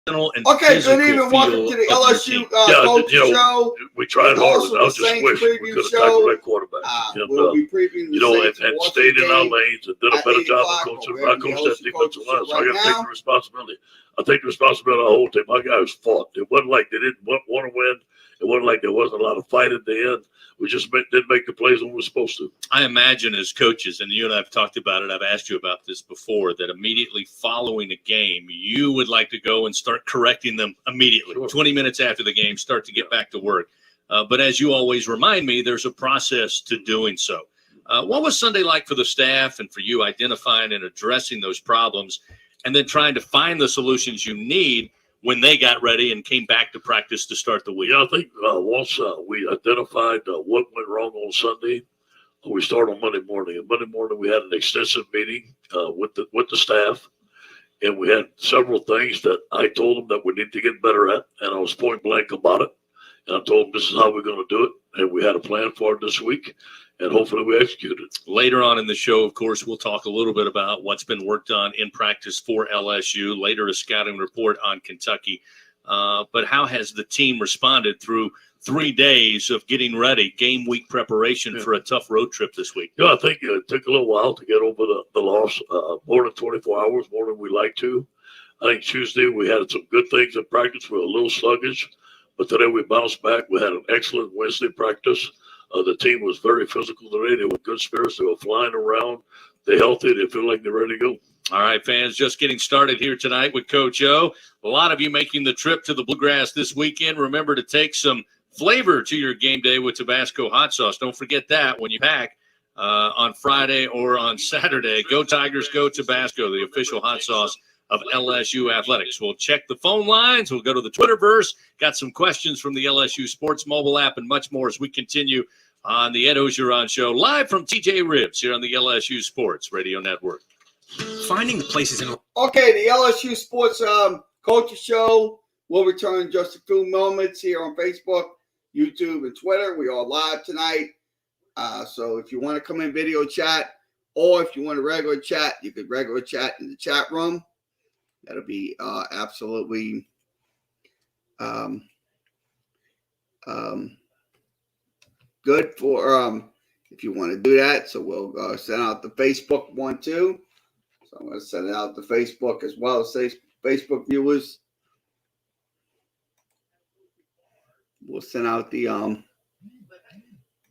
and Okay, good physical evening. Welcome feel to the of your LSU team. Coach Show. We tried It's hard, also and I the just Saints wish we preview could have show. tackled that quarterback. We'll be previewing the Saints and Washington stayed in our game lanes and did a at better 8 job of o'clock. coaching. We're I in the coached that LSU defensive Coach Show line, so I right got to take now. the responsibility. I take the responsibility of the whole team. My guys fought. It wasn't like they didn't want to win. It wasn't like there wasn't a lot of fight at the end. We just didn't make the plays when we were supposed to. I imagine as coaches, and you and I have talked about it, I've asked you about this before, that immediately following a game, you would like to go and start correcting them immediately. Sure. 20 minutes after the game, start to get back to work. But as you always remind me, there's a process to doing so. What was Sunday like for the staff and for you identifying and addressing those problems and then trying to find the solutions you need when they got ready and came back to practice to start the week? Yeah, I think once we identified what went wrong on Sunday, we started on Monday morning. And Monday morning we had an extensive meeting with the staff, and we had several things that I told them that we need to get better at, and I was point blank about it. And I told them this is how we're going to do it, and we had a plan for it this week, and hopefully we executed. Later on in the show, of course, we'll talk a little bit about what's been worked on in practice for LSU. Later, a scouting report on Kentucky. But how has the team responded through 3 days of getting ready, game week preparation for a tough road trip this week? Yeah, I think it took a little while to get over the loss, more than 24 hours, more than we like to. I think Tuesday we had some good things in practice. We were a little sluggish, but today we bounced back. We had an excellent Wednesday practice. The team was very physical today. They were good spirits. They were flying around. They're healthy. They feel like they're ready to go. All right, fans, just getting started here tonight with Coach O. A lot of you making the trip to the Bluegrass this weekend. Remember to take some flavor to your game day with Tabasco hot sauce. Don't forget that when you pack on Friday or on Saturday. Go Tigers, go Tabasco, the official hot sauce of LSU Athletics. We'll check the phone lines. We'll go to the Twitterverse. Got some questions from the LSU Sports mobile app and much more as we continue on the Ed Ogeron Show, live from TJ Ribs here on the LSU Sports Radio Network. Finding the places in. Okay, the LSU Sports Coaches Show will return in just a few moments here on Facebook, YouTube, and Twitter. We are live tonight. So if you want to come in video chat, or if you want a regular chat, you could regular chat in the chat room. That'll be absolutely good for if you want to do that. So we'll send out the Facebook one too. So I'm going to send it out to Facebook as well as Facebook viewers. We'll send out the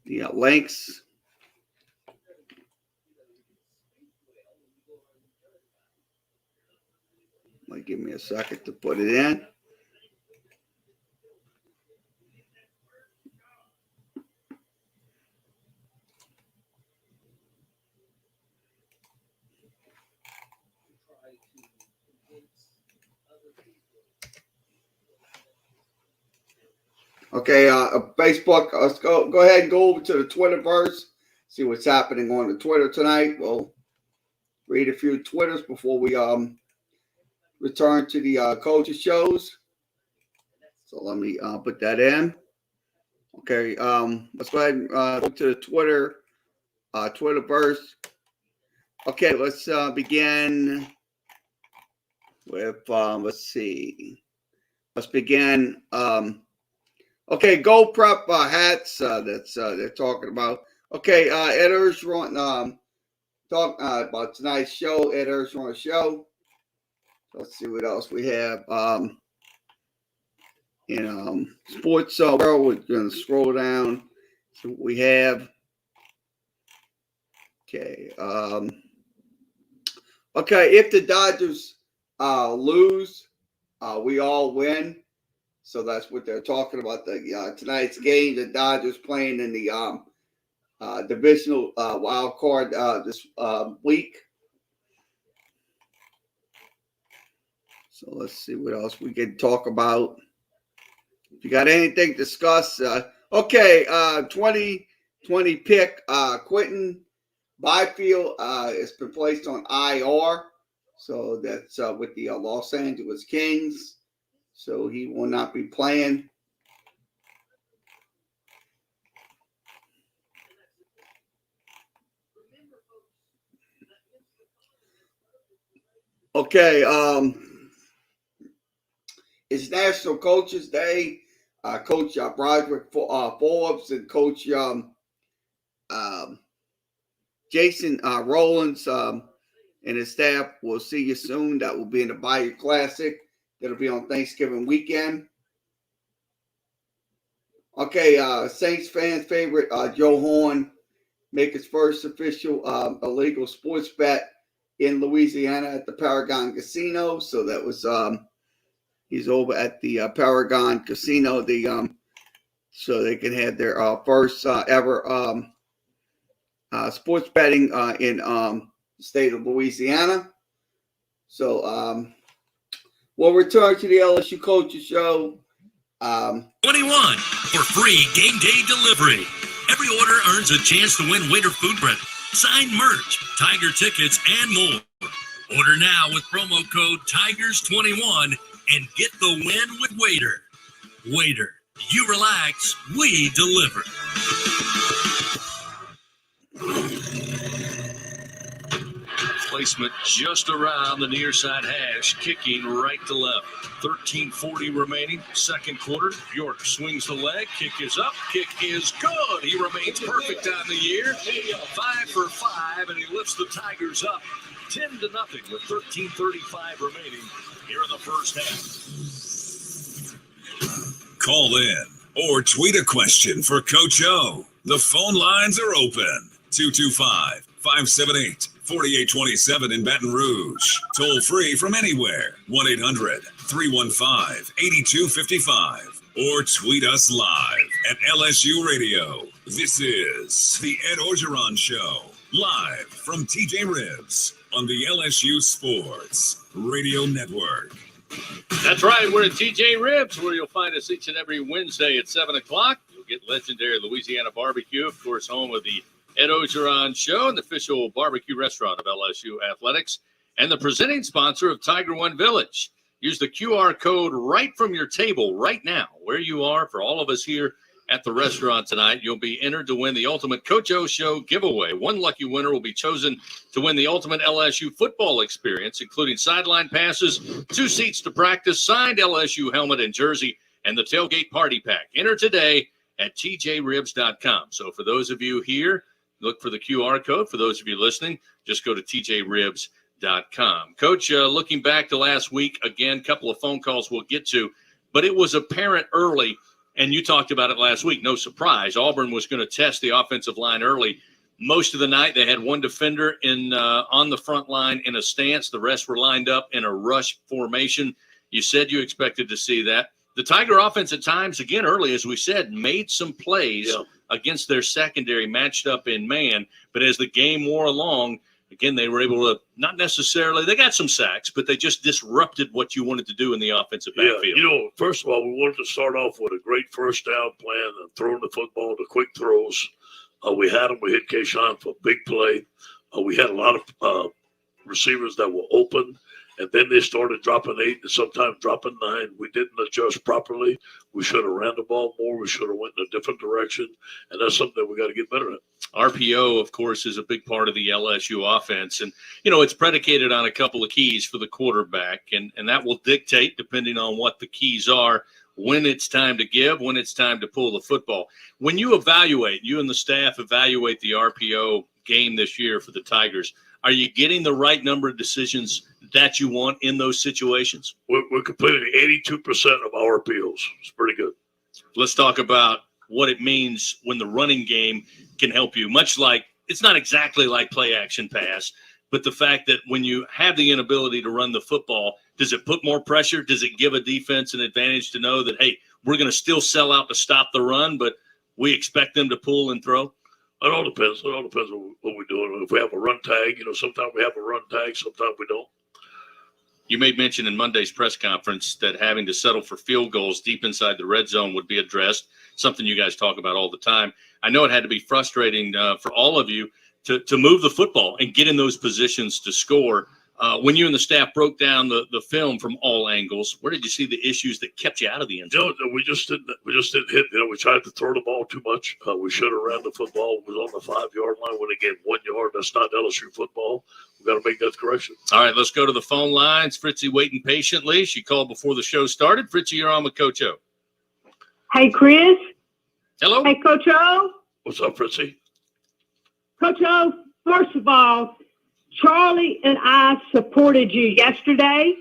links. Might give me a second to put it in. Okay, Facebook, let's go ahead and go over to the Twitterverse, see what's happening on the Twitter tonight. We'll read a few Twitters before we return to the coaches shows. So let me put that in. Okay, let's go ahead and go to the Twitterverse. Okay, let's begin with let's see. Let's begin. Okay, Go Prep hats. That's they're talking about. Okay, Ed Ogeron talk about tonight's show. Ed Ogeron show. Let's see what else we have. In sports world, we're going to scroll down. See what we have. Okay. Okay, if the Dodgers lose, we all win. So that's what they're talking about. The tonight's game, the Dodgers playing in the divisional wild card this week. So let's see what else we can talk about. If you got anything to discuss, okay. 2020 pick Quentin Byfield has been placed on IR. So that's with the Los Angeles Kings. So he will not be playing. Okay. it's National Coaches Day. Coach Broderick Forbes and Coach Jason Rollins and his staff will see you soon. That will be in the Bayou Classic. That'll be on Thanksgiving weekend. Okay, Saints fans' favorite, Joe Horn, make his first official illegal sports bet in Louisiana at the Paragon Casino. So that was he's over at the Paragon Casino. So they can have their first ever sports betting in the state of Louisiana. So we'll return to the LSU Coaches Show. 21 for free game day delivery. Every order earns a chance to win Waiter food credit, signed merch, Tiger tickets, and more. Order now with promo code Tigers21 and get the win with Waiter. Waiter, you relax, we deliver. Placement just around the near side hash, kicking right to left. 13:40 remaining, second quarter. York swings the leg, kick is up, kick is good. He remains perfect on the year. 5 for 5, and he lifts the Tigers up 10-0 with 13:35 remaining here in the first half. Call in or tweet a question for Coach O. The phone lines are open. 225-578-4827 in Baton Rouge. Toll free from anywhere. 1-800-315-8255. Or tweet us live at LSU Radio. This is the Ed Orgeron Show. Live from TJ Ribs on the LSU Sports Radio Network. That's right. We're at TJ Ribs, where you'll find us each and every Wednesday at 7 o'clock. You'll get legendary Louisiana barbecue, of course, home of the Ed Orgeron Show, and the official barbecue restaurant of LSU Athletics, and the presenting sponsor of Tiger One Village. Use the QR code right from your table right now, where you are. For all of us here at the restaurant tonight, you'll be entered to win the Ultimate Coach O Show giveaway. One lucky winner will be chosen to win the ultimate LSU football experience, including sideline passes, 2 seats to practice, signed LSU helmet and jersey, and the tailgate party pack. Enter today at tjribs.com. So for those of you here, look for the QR code. For those of you listening, just go to tjribs.com. Coach, looking back to last week, again, a couple of phone calls we'll get to, but it was apparent early, and you talked about it last week, no surprise. Auburn was going to test the offensive line early. Most of the night, they had one defender on the front line in a stance. The rest were lined up in a rush formation. You said you expected to see that. The Tiger offense at times, again, early, as we said, made some plays against their secondary matched up in man. But as the game wore along, again, they were able to not necessarily – they got some sacks, but they just disrupted what you wanted to do in the offensive backfield. First of all, we wanted to start off with a great first down plan and throwing the football, the quick throws. We had them. We hit Keyshawn for a big play. We had a lot of receivers that were open. And then they started dropping 8 and sometimes dropping 9. We didn't adjust properly. We should have ran the ball more. We should have went in a different direction. And that's something that we got to get better at. RPO, of course, is a big part of the LSU offense. And, it's predicated on a couple of keys for the quarterback. And that will dictate, depending on what the keys are, when it's time to give, when it's time to pull the football. When you evaluate, you and the staff evaluate the RPO game this year for the Tigers, are you getting the right number of decisions that you want in those situations? We're completing 82% of our RPOs. It's pretty good. Let's talk about what it means when the running game can help you, much like it's not exactly like play action pass, but the fact that when you have the inability to run the football, does it put more pressure? Does it give a defense an advantage to know that, hey, we're going to still sell out to stop the run, but we expect them to pull and throw? It all depends. It all depends on what we're doing. If we have a run tag, sometimes we have a run tag, sometimes we don't. You made mention in Monday's press conference that having to settle for field goals deep inside the red zone would be addressed, something you guys talk about all the time. I know it had to be frustrating for all of you to move the football and get in those positions to score. When you and the staff broke down the film from all angles, where did you see the issues that kept you out of the end zone? We just didn't hit. We tried to throw the ball too much. We should have ran the football. It was on the 5-yard line when they gave 1 yard. That's not LSU football. We got to make that correction. All right, let's go to the phone lines. Fritzy waiting patiently. She called before the show started. Fritzy, you're on with Coach O. Hey, Chris. Hello. Hey, Coach O. What's up, Fritzy? Coach O, first of all, Charlie and I supported you yesterday.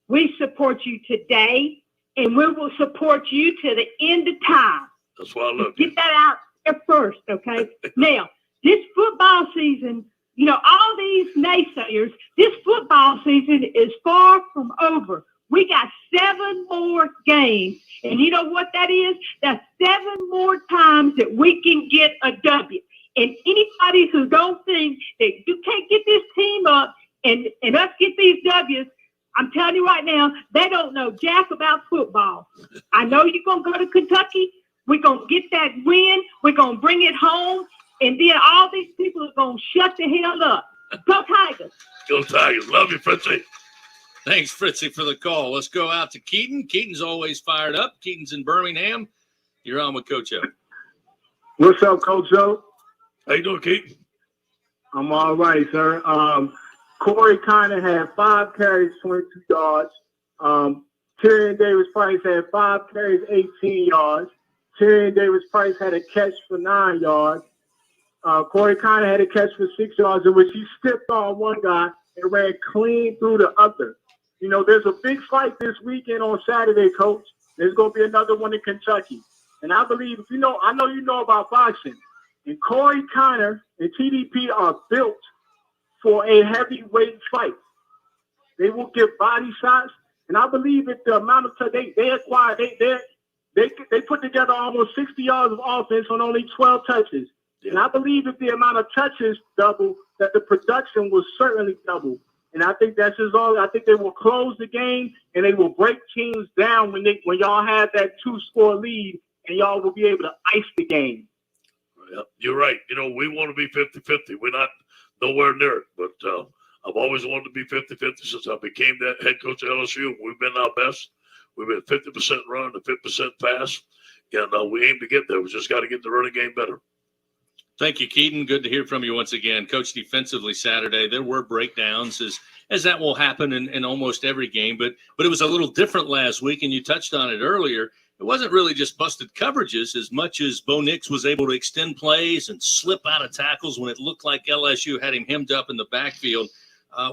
We support you today, and we will support you to the end of time. That's why I love you. Get that out there first, okay? Now, this football season, you know, all these naysayers, this football season is far from over. We got 7 more games, and you know what that is? That's 7 more times that we can get a W. And anybody who don't think that you can't get this team up and us get these W's, I'm telling you right now, they don't know jack about football. I know you're going to go to Kentucky. We're going to get that win. We're going to bring it home. And then all these people are going to shut the hell up. Go Tigers. Go Tigers. Love you, Fritzy. Thanks, Fritzy, for the call. Let's go out to Keaton. Keaton's always fired up. Keaton's in Birmingham. You're on with Coach O. What's up, Coach O? How you doing, Keaton? I'm all right, sir. Corey Kiner had 5 carries, 22 yards. Tyrion Davis-Price had 5 carries, 18 yards. Tyrion Davis-Price had a catch for 9 yards. Corey Kiner had a catch for 6 yards, in which he stepped on one guy and ran clean through the other. You know, there's a big fight this weekend on Saturday, Coach. There's going to be another one in Kentucky. And I believe, I know you know about boxing. And Corey Kiner and TDP are built for a heavyweight fight. They will give body shots, and I believe that the amount of time they acquired, they put together almost 60 yards of offense on only 12 touches. Yeah. And I believe if the amount of touches double, that the production will certainly double. And I think that's just all. I think they will close the game and they will break teams down when y'all have that 2-score lead, and y'all will be able to ice the game. Yeah, you're right. You know, we want to be 50-50. We're not nowhere near it, but I've always wanted to be 50-50 since I became that head coach at LSU. We've been our best. We've been 50% run and 50% pass, and we aim to get there. We just got to get the running game better. Thank you, Keaton. Good to hear from you once again. Coach, defensively Saturday, there were breakdowns as that will happen in almost every game, but it was a little different last week, and you touched on it earlier. It wasn't really just busted coverages as much as Bo Nix was able to extend plays and slip out of tackles when it looked like LSU had him hemmed up in the backfield.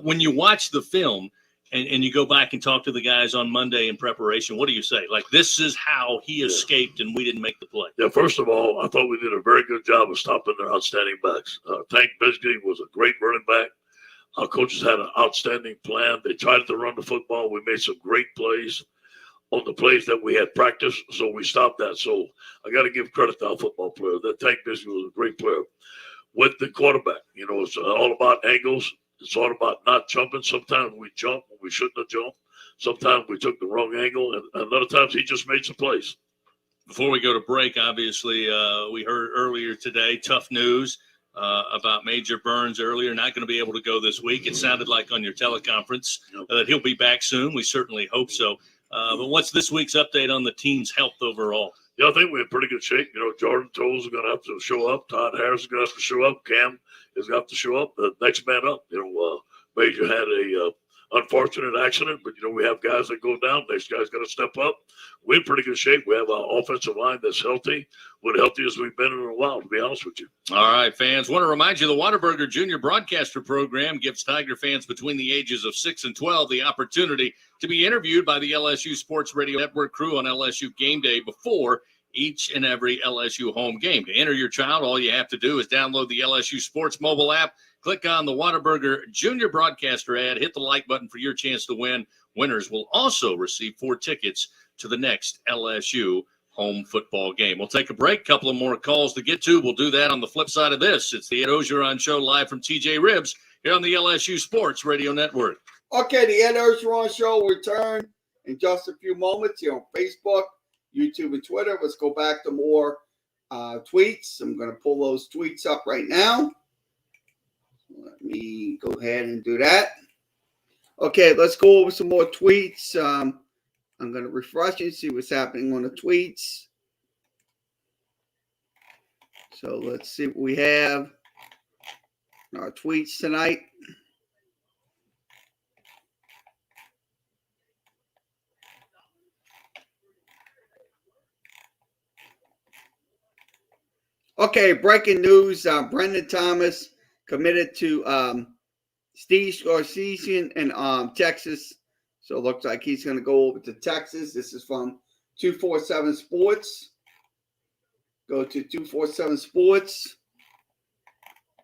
When you watch the film and you go back and talk to the guys on Monday in preparation, what do you say? Like, this is how he escaped and we didn't make the play. Yeah, first of all, I thought we did a very good job of stopping their outstanding backs. Tank Bigsby was a great running back. Our coaches had an outstanding plan. They tried to run the football. We made some great plays on the plays that we had practiced, so we stopped that. So I got to give credit to our football player. That Tank Bigsby was a great player. With the quarterback, it's all about angles. It's all about not jumping. Sometimes we jump when we shouldn't have jumped. Sometimes we took the wrong angle, and other times he just made some plays. Before we go to break, obviously, we heard earlier today, tough news about Major Burns earlier, not going to be able to go this week. It sounded like on your teleconference that he'll be back soon. We certainly hope so. But what's this week's update on the team's health overall? Yeah, I think we're in pretty good shape. Jordan Toles is going to have to show up. Todd Harris is going to have to show up. Cam is going to have to show up. The next man up. Major had a unfortunate accident, but, we have guys that go down. Next guy's got to step up. We're in pretty good shape. We have our offensive line that's healthy. We're the healthiest we've been in a while, to be honest with you. All right, fans. Want to remind you the Whataburger Junior Broadcaster Program gives Tiger fans between the ages of 6 and 12 the opportunity to be interviewed by the LSU Sports Radio Network crew on LSU Game Day before each and every LSU home game. To enter your child, all you have to do is download the LSU Sports mobile app, click on the Whataburger Junior Broadcaster ad, hit the like button for your chance to win. Winners will also receive 4 tickets to the next LSU home football game. We'll take a break, couple of more calls to get to. We'll do that on the flip side of this. It's the Ed Ogeron Show live from TJ Ribs here on the LSU Sports Radio Network. Okay, the Ed Ogeron Show will return in just a few moments here on Facebook, YouTube, and Twitter. Let's go back to more tweets. I'm going to pull those tweets up right now. Let me go ahead and do that. Okay, let's go over some more tweets. I'm going to refresh and see what's happening on the tweets. So let's see what we have in our tweets tonight. Okay, breaking news. Brendan Thomas committed to Steve Sarkisian in Texas. So it looks like he's going to go over to Texas. This is from 247 Sports. Go to 247 Sports.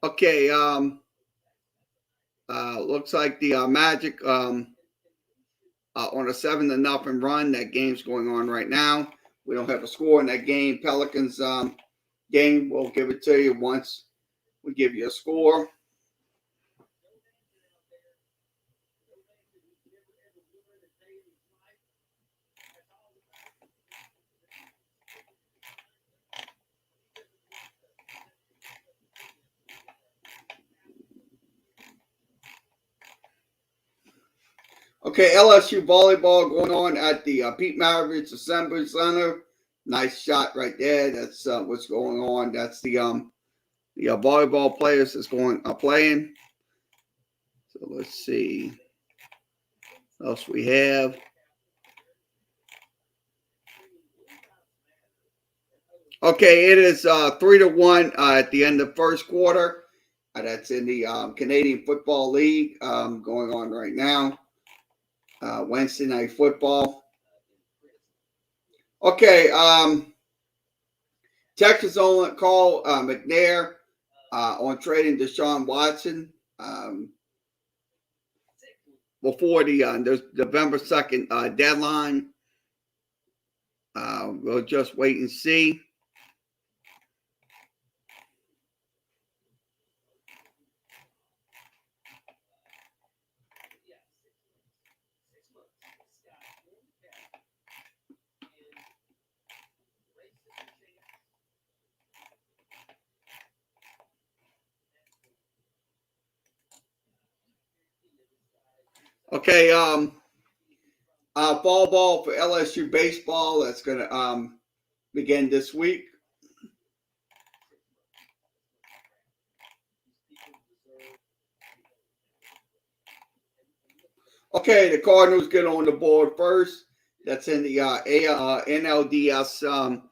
Okay, looks like the Magic on a 7-0 run. That game's going on right now. We don't have a score in that game. Pelicans game, we'll give it to you once we give you a score. Okay, LSU volleyball going on at the Pete Maravich Assembly Center. Nice shot right there. That's what's going on. That's the volleyball players that's playing. So let's see what else we have. Okay, it is 3-1 at the end of the first quarter. That's in the Canadian Football League going on right now. Wednesday Night Football. Okay, Texas only call McNair on trading Deshaun Watson before the November 2nd deadline. We'll just wait and see. Okay, fall ball for LSU baseball. That's going to begin this week. Okay, the Cardinals get on the board first. That's in the NLDS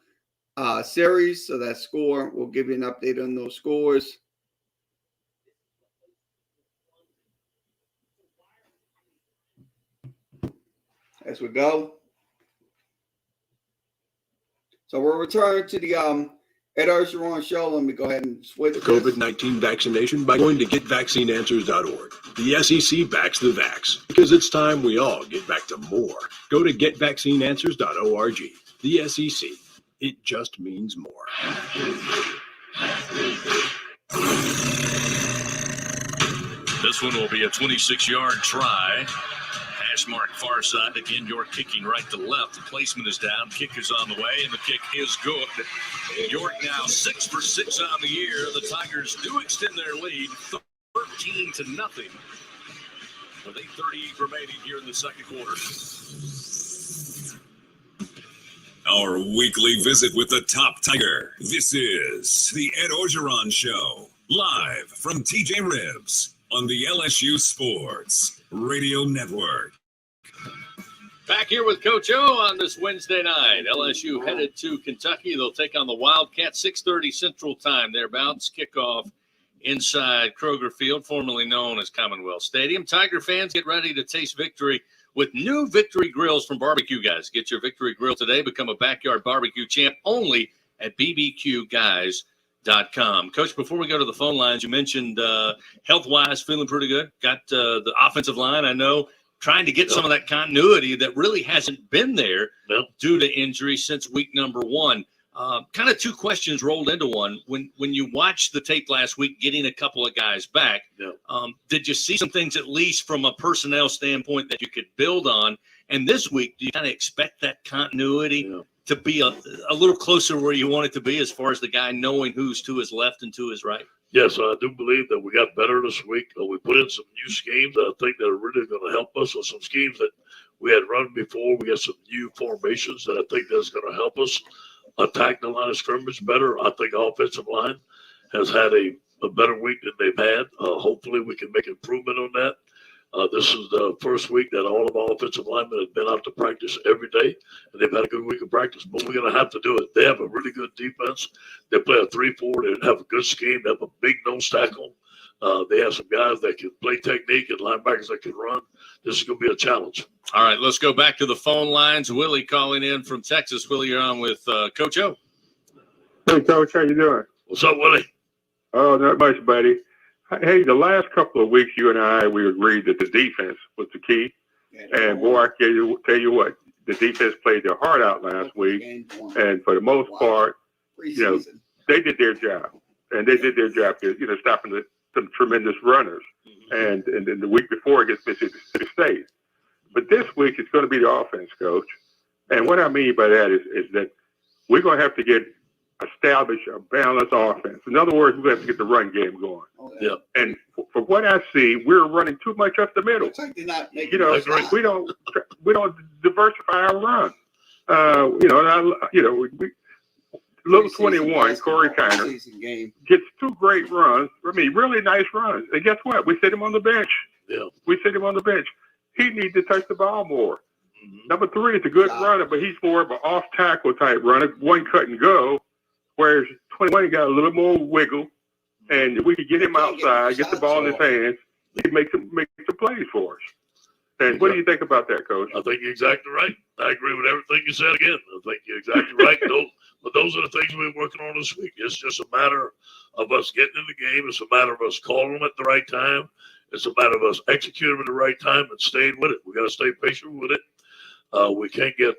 series. So that score, we'll give you an update on those scores. As we go. So we'll return to the Ed Orgeron show. Let me go ahead and switch. COVID-19 vaccination by going to GetVaccineAnswers.org. The SEC backs the vax because it's time we all get back to more. Go to GetVaccineAnswers.org. The SEC. It just means more. This one will be a 26-yard try. Hash mark far side. Again, York kicking right to left. The placement is down. Kick is on the way, and the kick is good. York now 6 for 6 on the year. The Tigers do extend their lead 13-0 with 8:38 remaining here in the second quarter. Our weekly visit with the top Tiger. This is the Ed Orgeron Show, live from TJ Ribs on the LSU Sports Radio Network. Back here with Coach O on this Wednesday night. LSU headed to Kentucky. They'll take on the Wildcats, 6:30 Central Time. Thereabouts. Kickoff inside Kroger Field, formerly known as Commonwealth Stadium. Tiger fans, get ready to taste victory with new Victory Grills from Barbecue Guys. Get your Victory Grill today. Become a backyard barbecue champ only at bbqguys.com. Coach, before we go to the phone lines, you mentioned health-wise feeling pretty good. Got the offensive line, I know, trying to get some of that continuity that really hasn't been there due to injury since week number 1. Kind of two questions rolled into one. When you watched the tape last week, getting a couple of guys back, did you see some things at least from a personnel standpoint that you could build on? And this week, do you kind of expect that continuity to be a little closer where you want it to be as far as the guy knowing who's to his left and to his right? Yes, I do believe that we got better this week. We put in some new schemes that I think that are really going to help us, or some schemes that we had run before. We got some new formations that I think that's going to help us attack the line of scrimmage better. I think our offensive line has had a better week than they've had. Hopefully we can make improvement on that. This is the first week that all of our offensive linemen have been out to practice every day, and they've had a good week of practice. But we're going to have to do it. They have a really good defense. They play a 3-4. They have a good scheme. They have a big nose tackle. They have some guys that can play technique and linebackers that can run. This is going to be a challenge. All right, let's go back to the phone lines. Willie calling in from Texas. Willie, you're on with Coach O. Hey, Coach, how you doing? What's up, Willie? Oh, not much, buddy. Hey, the last couple of weeks, you and I, we agreed that the defense was the key. And boy, I tell you what, the defense played their heart out last week. And for the most part, they did their job. And they did their job, stopping some tremendous runners. And then the week before against Mississippi State. But this week, it's going to be the offense, Coach. And what I mean by that is that we're going to have to establish a balanced offense. In other words, we have to get the run game going. Yeah. And for what I see, we're running too much up the middle. We don't diversify our run. Little 21, Corey Kiner gets 2 great runs. I mean, really nice runs. And guess what? We sit him on the bench. Yeah. We sit him on the bench. He needs to touch the ball more. Mm-hmm. Number 3 is a good runner, but he's more of an off-tackle type runner, one cut and go, whereas 21 got a little more wiggle, and we could get him outside, get the ball in his hands, he make some plays for us. And what do you think about that, Coach? I think you're exactly right. I agree with everything you said again. I think you're exactly right. But those are the things we're working on this week. It's just a matter of us getting in the game. It's a matter of us calling them at the right time. It's a matter of us executing at the right time and staying with it. We got to stay patient with it. We can't get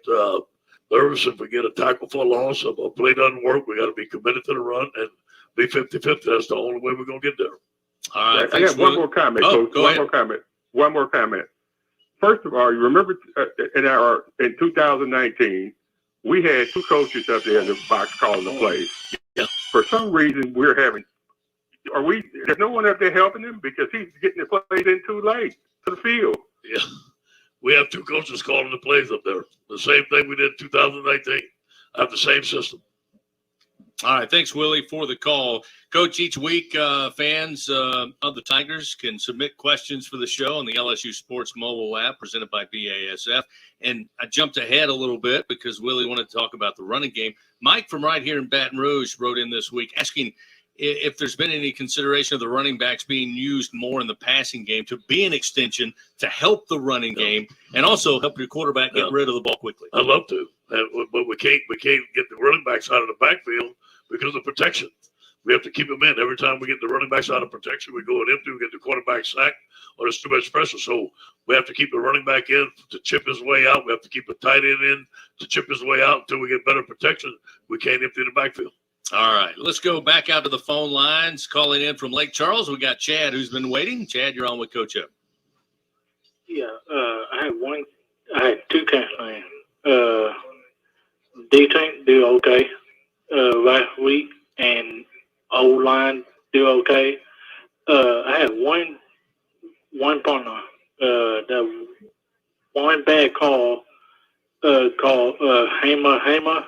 nervous if we get a tackle for a loss. If a play doesn't work, we got to be committed to the run and be 50-50. That's the only way we're going to get there. All right. I got one more comment, Coach. One more comment. First of all, you remember in 2019, we had 2 coaches up there in the box calling the plays. Yeah. For some reason, there's no one up there helping him because he's getting the plays in too late to the field. Yeah. We have 2 coaches calling the plays up there. The same thing we did in 2019. I have the same system. All right. Thanks, Willie, for the call. Coach, each week, fans of the Tigers can submit questions for the show on the LSU Sports mobile app presented by BASF. And I jumped ahead a little bit because Willie wanted to talk about the running game. Mike from right here in Baton Rouge wrote in this week asking if there's been any consideration of the running backs being used more in the passing game to be an extension to help the running game and also help your quarterback get rid of the ball quickly. I'd love to, but we can't get the running backs out of the backfield because of protection. We have to keep them in. Every time we get the running backs out of protection, we go in empty, we get the quarterback sacked, or there's too much pressure. So we have to keep the running back in to chip his way out. We have to keep the tight end in to chip his way out until we get better protection. We can't empty the backfield. All right, let's go back out to the phone lines. Calling in from Lake Charles, we got Chad, who's been waiting. Chad, you're on with Coach O. Yeah, I had 2 campaigns. D-Tank do okay last week, and O-line do okay. I had one partner, the one bad call called Hamer.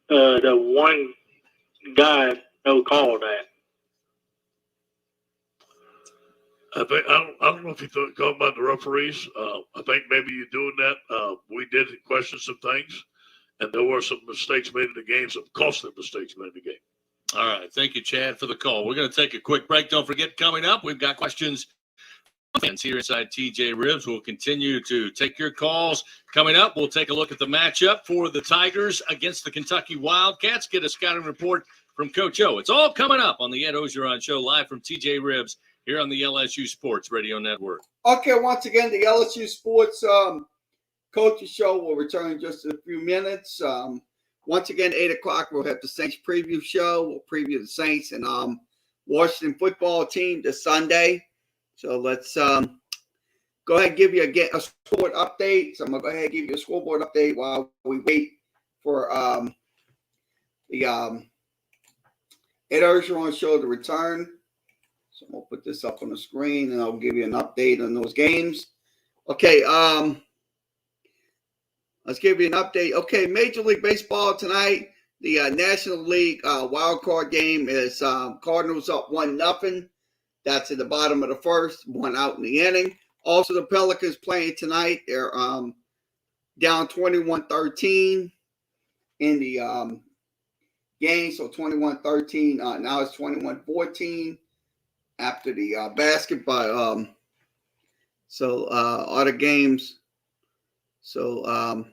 The one guy no call that. I don't know if you talking about the referees. I think maybe you're doing that. We did question some things, and there were some mistakes made in the game, some costly mistakes made in the game. All right. Thank you, Chad, for the call. We're going to take a quick break. Don't forget, coming up, we've got questions fans here inside TJ Ribs. We'll continue to take your calls. Coming up, we'll take a look at the matchup for the Tigers against the Kentucky Wildcats. Get a scouting report from Coach O. It's all coming up on the Ed Ogeron Show, live from TJ Ribs here on the LSU Sports Radio Network. Okay, once again, the LSU Sports Coaches Show will return in just a few minutes. Once again, 8 o'clock, we'll have the Saints preview show. We'll preview the Saints and Washington football team this Sunday. So let's go ahead and give you a scoreboard update. So I'm going to go ahead and give you a scoreboard update while we wait for the Ed Ogeron Show to return. So we'll put this up on the screen and I'll give you an update on those games. Okay, let's give you an update. Okay, Major League Baseball tonight. The National League wild card game is Cardinals up 1-0. That's at the bottom of the first, one out in the inning. Also, the Pelicans playing tonight. They're down 21-13 in the game. So 21-13. Now it's 21-14 after the basketball. So other games. So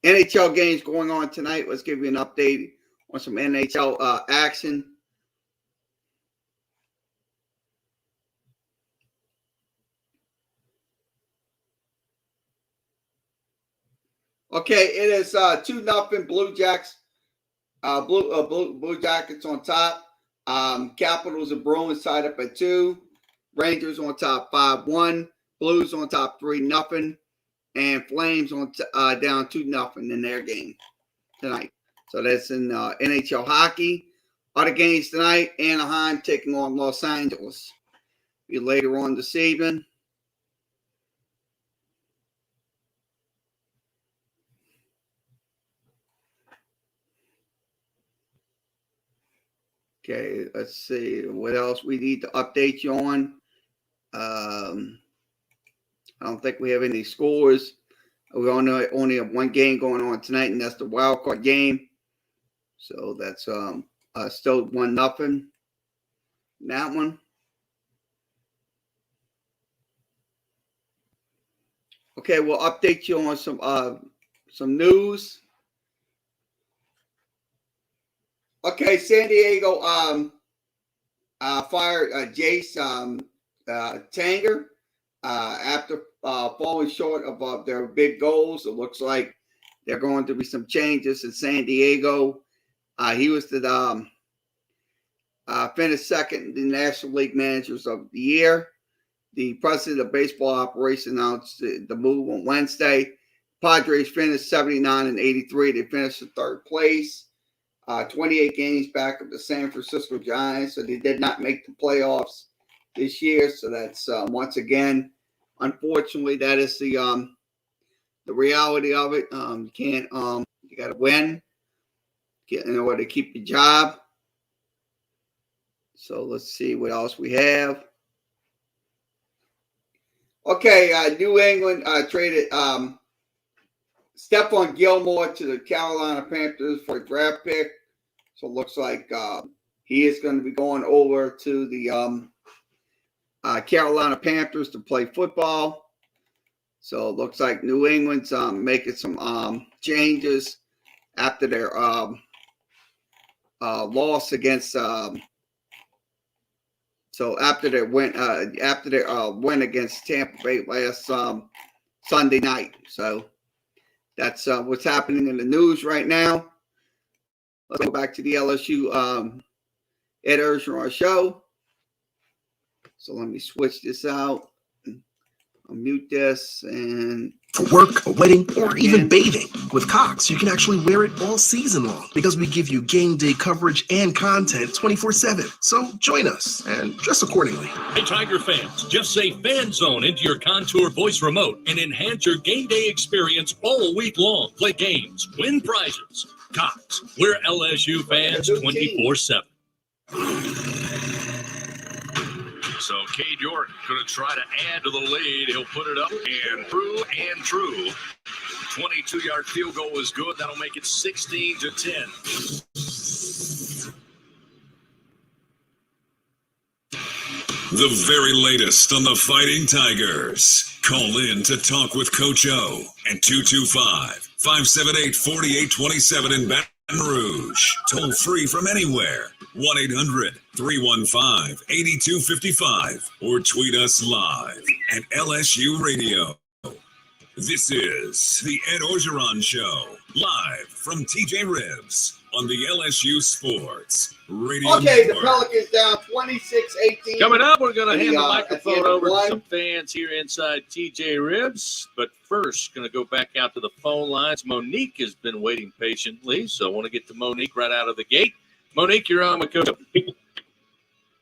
NHL games going on tonight. Let's give you an update on some NHL action. Okay, it is 2-0 Blue Jacks. Blue Jackets on top. Capitals and Bruins tied up at 2. Rangers on top 5-1. Blues on top 3-0. And Flames on down 2-0 in their game tonight. So that's in NHL hockey. Other games tonight: Anaheim taking on Los Angeles. Be later on this evening. Okay, let's see what else we need to update you on. I don't think we have any scores. We only have one game going on tonight, and that's the wild card game. So that's still 1-0. That one. Okay, we'll update you on some news. Okay, San Diego fired Jace Tanger after falling short of their big goals. It looks like there are going to be some changes in San Diego. He was the finished second in the National League Managers of the Year. The president of baseball operations announced the move on Wednesday. Padres finished 79-83. They finished in third place. 28 games back of the San Francisco Giants, so they did not make the playoffs this year. So that's once again, unfortunately, that is the reality of it. You can't. You got to win in order to keep your job. So let's see what else we have. Okay, New England traded Stephon Gilmore to the Carolina Panthers for a draft pick. So it looks like he is going to be going over to the Carolina Panthers to play football. So it looks like New England's making some changes after their loss against. So after their win against Tampa Bay last Sunday night. So that's what's happening in the news right now. Let's go back to the LSU Ed Orgeron show. So let me switch this out. I'll mute this and for work, a wedding, or even bathing. With Cox, you can actually wear it all season long because we give you game day coverage and content 24/7. So join us and dress accordingly. Hey, Tiger fans, just say Fan Zone into your Contour voice remote and enhance your game day experience all week long. Play games, win prizes. Cox, we're LSU fans 24/7. So Cade York going to try to add to the lead. He'll put it up and true. 22-yard field goal is good. That'll make it 16-10. The very latest on the Fighting Tigers. Call in to talk with Coach O at 225-578-4827 in Baton Rouge. Toll free from anywhere. 1-800-315-8255 or tweet us live at LSU Radio. This is the Ed Orgeron Show, live from TJ Ribs on the LSU Sports Radio Okay, Network. the Pelicans down 26-18. Coming up, we're going to hand the at microphone end of over to one. some fans here inside TJ Ribs. But first, going to go back out to the phone lines. Monique has been waiting patiently, so I want to get to Monique right out of the gate. Monique, you're on with Coach.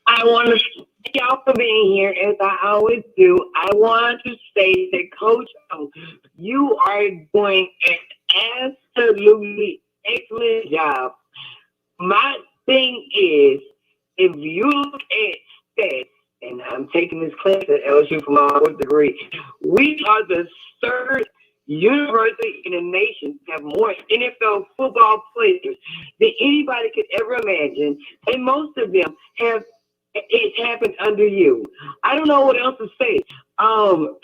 I want to thank y'all for being here, as I always do. I want to say that, Coach, you are doing an absolutely excellent job. My thing is, if you look at stats, and I'm taking this class at LSU for my fourth degree, we are the third university in the nation to have more NFL football players than anybody could ever imagine, and most of them have it happened under you. I don't know what else to say.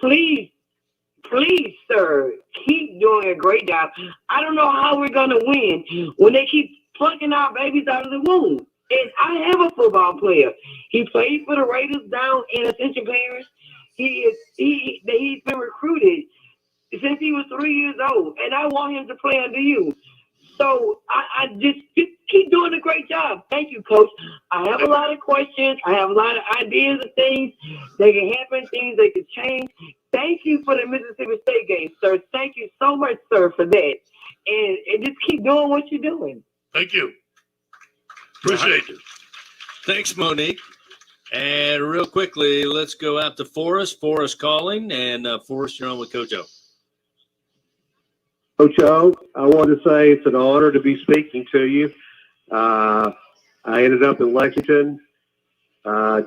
Please, sir, keep doing a great job. I don't know how we're gonna win when they keep plucking our babies out of the womb. And I have a football player. He played for the Raiders down in Ascension Parish. He's been recruited since he was 3 years old, and I want him to play under you. So I just keep doing a great job. Thank you, Coach. I have a lot of questions. I have a lot of ideas of things that can happen, things that can change. Thank you for the Mississippi State game, sir. Thank you so much, sir, for that. And just keep doing what you're doing. Thank you. Appreciate it. Thanks, Monique. And real quickly, let's go out to Forrest. Forrest calling, and Forrest, you're on with Coach O. Coach O, I want to say it's an honor to be speaking to you. I ended up in Lexington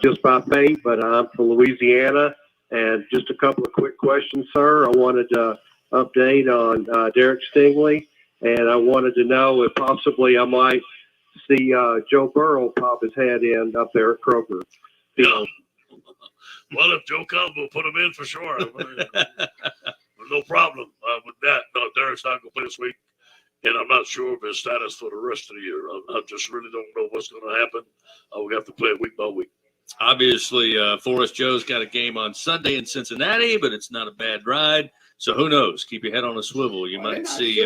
just by fate, but I'm from Louisiana. And just a couple of quick questions, sir. I wanted to update on Derek Stingley, and I wanted to know if possibly I might see Joe Burrow pop his head in up there at Kroger. Yeah. Well, if Joe comes, we'll put him in for sure. No problem with that. No, Derek's not going to play this week, and I'm not sure of his status for the rest of the year. I just really don't know what's going to happen. We have to play it week by week. Obviously, Forrest Joe's got a game on Sunday in Cincinnati, but it's not a bad ride. So who knows? Keep your head on a swivel. You might see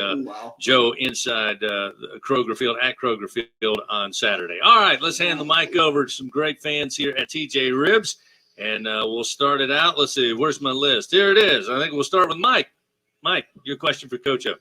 Joe inside Kroger Field at Kroger Field on Saturday. All right, let's hand the mic over to some great fans here at TJ Ribs. And we'll start it out. Let's see. Where's my list? Here it is. I think we'll start with Mike. Mike, your question for Coach O.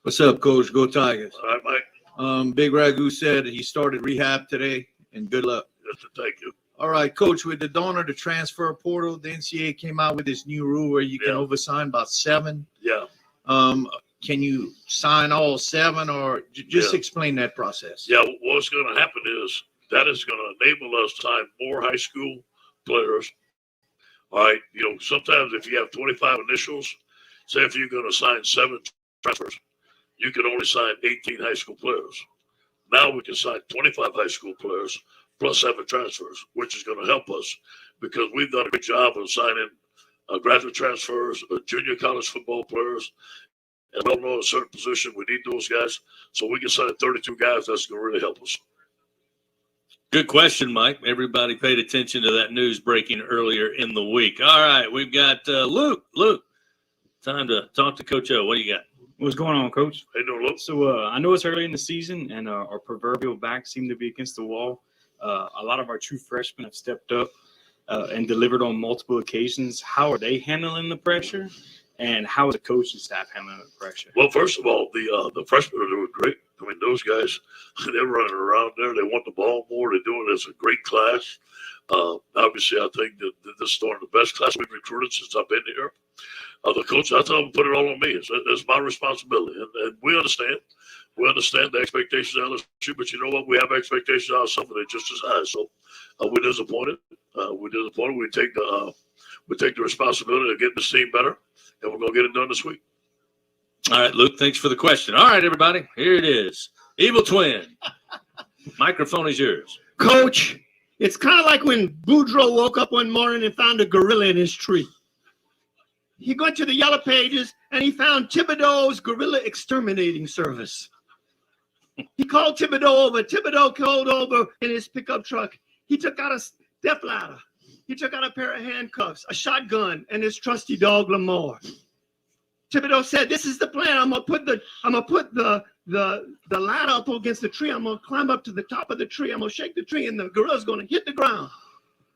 What's up, Coach? Go Tigers. All right, Mike. Big Ragu said he started rehab today, and good luck. Yes, thank you. All right, Coach, with the dawn of the transfer portal, the NCAA came out with this new rule where you can oversign about 7. Yeah. Can you sign all 7, or just explain that process? Yeah, what's going to happen is that is going to enable us to sign more high school players. All right, sometimes if you have 25 initials, say if you're going to sign 7 transfers, you can only sign 18 high school players. Now we can sign 25 high school players plus 7 transfers, which is going to help us because we've done a good job of signing graduate transfers, junior college football players, and we don't know a certain position. We need those guys, so we can sign 32 guys. That's going to really help us. Good question, Mike. Everybody paid attention to that news breaking earlier in the week. All right, we've got Luke. Luke, time to talk to Coach O. What do you got? What's going on, Coach? Hey, no, Luke. So I know it's early in the season, and our proverbial backs seem to be against the wall. A lot of our true freshmen have stepped up and delivered on multiple occasions. How are they handling the pressure, and how is the coaching staff handling the pressure? Well, first of all, the freshmen are doing great. I mean, those guys, they're running around there. They want the ball more. They're doing it as a great class. Obviously, I think that this is one of the best class we've recruited since I've been here. The coach, I tell them put it all on me. It's my responsibility. And we understand. We understand the expectations of LSU, but you know what? We have expectations of ourselves, and they're just as high. So we're disappointed. We take the responsibility of getting this team better, and we're going to get it done this week. All right, Luke, thanks for the question. All right, everybody, here it is. Evil Twin. Microphone is yours. Coach, it's kind of like when Boudreaux woke up one morning and found a gorilla in his tree. He went to the Yellow Pages, and he found Thibodeau's Guerrilla Exterminating Service. He called Thibodeau over. Thibodeau called over in his pickup truck. He took out a step ladder. He took out a pair of handcuffs, a shotgun, and his trusty dog Lamar. Thibodeau said, "This is the plan. I'm gonna put the ladder up against the tree. I'm gonna climb up to the top of the tree. I'm gonna shake the tree, and the gorilla's gonna hit the ground."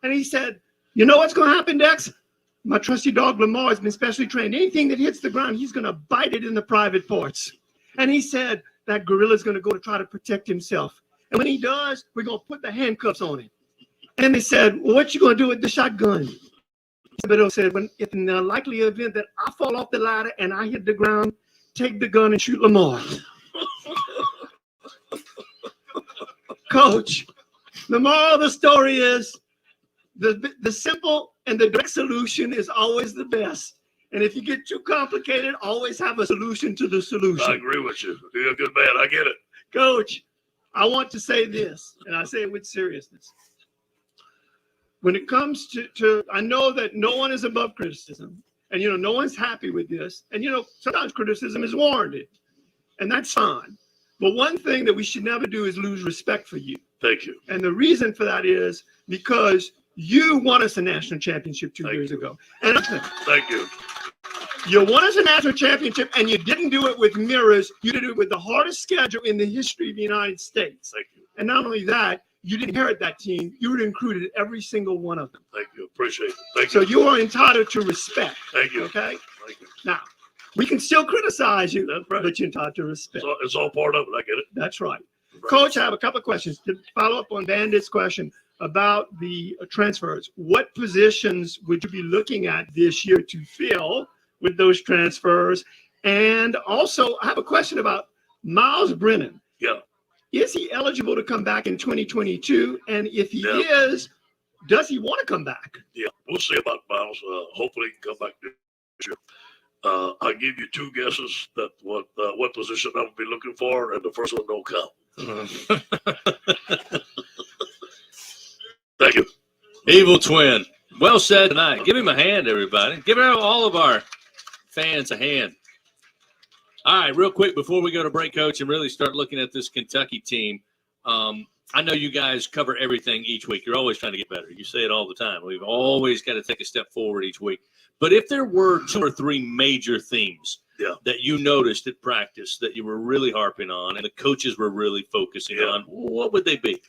And he said, "You know what's gonna happen, Dex? My trusty dog Lamar has been specially trained. Anything that hits the ground, he's gonna bite it in the private parts." And he said that gorilla's gonna go to try to protect himself. And when he does, we're gonna put the handcuffs on him. And they said, well, what you going to do with the shotgun? Thibodeau said, if in the likely event that I fall off the ladder and I hit the ground, take the gun and shoot Lamar. Coach, the moral of the story is the simple and the direct solution is always the best. And if you get too complicated, always have a solution to the solution. I agree with you. You're a good man. I get it. Coach, I want to say this, and I say it with seriousness. When it comes to I know that no one is above criticism, and, no one's happy with this. And, sometimes criticism is warranted, and that's fine. But one thing that we should never do is lose respect for you. Thank you. And the reason for that is because you won us a national championship 2 years ago. And thank you. You won us a national championship, and you didn't do it with mirrors. You did it with the hardest schedule in the history of the United States. Thank you. And not only that, you didn't inherit that team. You recruited every single one of them. Thank you. Appreciate it. Thank you. you. So you are entitled to respect. Thank you. Okay? Thank you. Now, we can still criticize you, That's right. but you're entitled to respect. It's all part of it. I get it. That's right. Coach, I have a couple of questions to follow up on Bandit's question about the transfers. What positions would you be looking at this year to fill with those transfers? And also, I have a question about Miles Brennan. Yeah. Is he eligible to come back in 2022? And if he is, does he want to come back? Yeah, we'll see about Miles. Hopefully he can come back this year. I'll give you two guesses that what position I would be looking for, and the first one don't count. Thank you. Evil twin. Well said tonight. Give him a hand, everybody. Give all of our fans a hand. All right, real quick before we go to break, Coach, and really start looking at this Kentucky team. I know you guys cover everything each week. You're always trying to get better. You say it all the time. We've always got to take a step forward each week. But if there were 2 or 3 major themes that you noticed at practice that you were really harping on and the coaches were really focusing on, what would they be?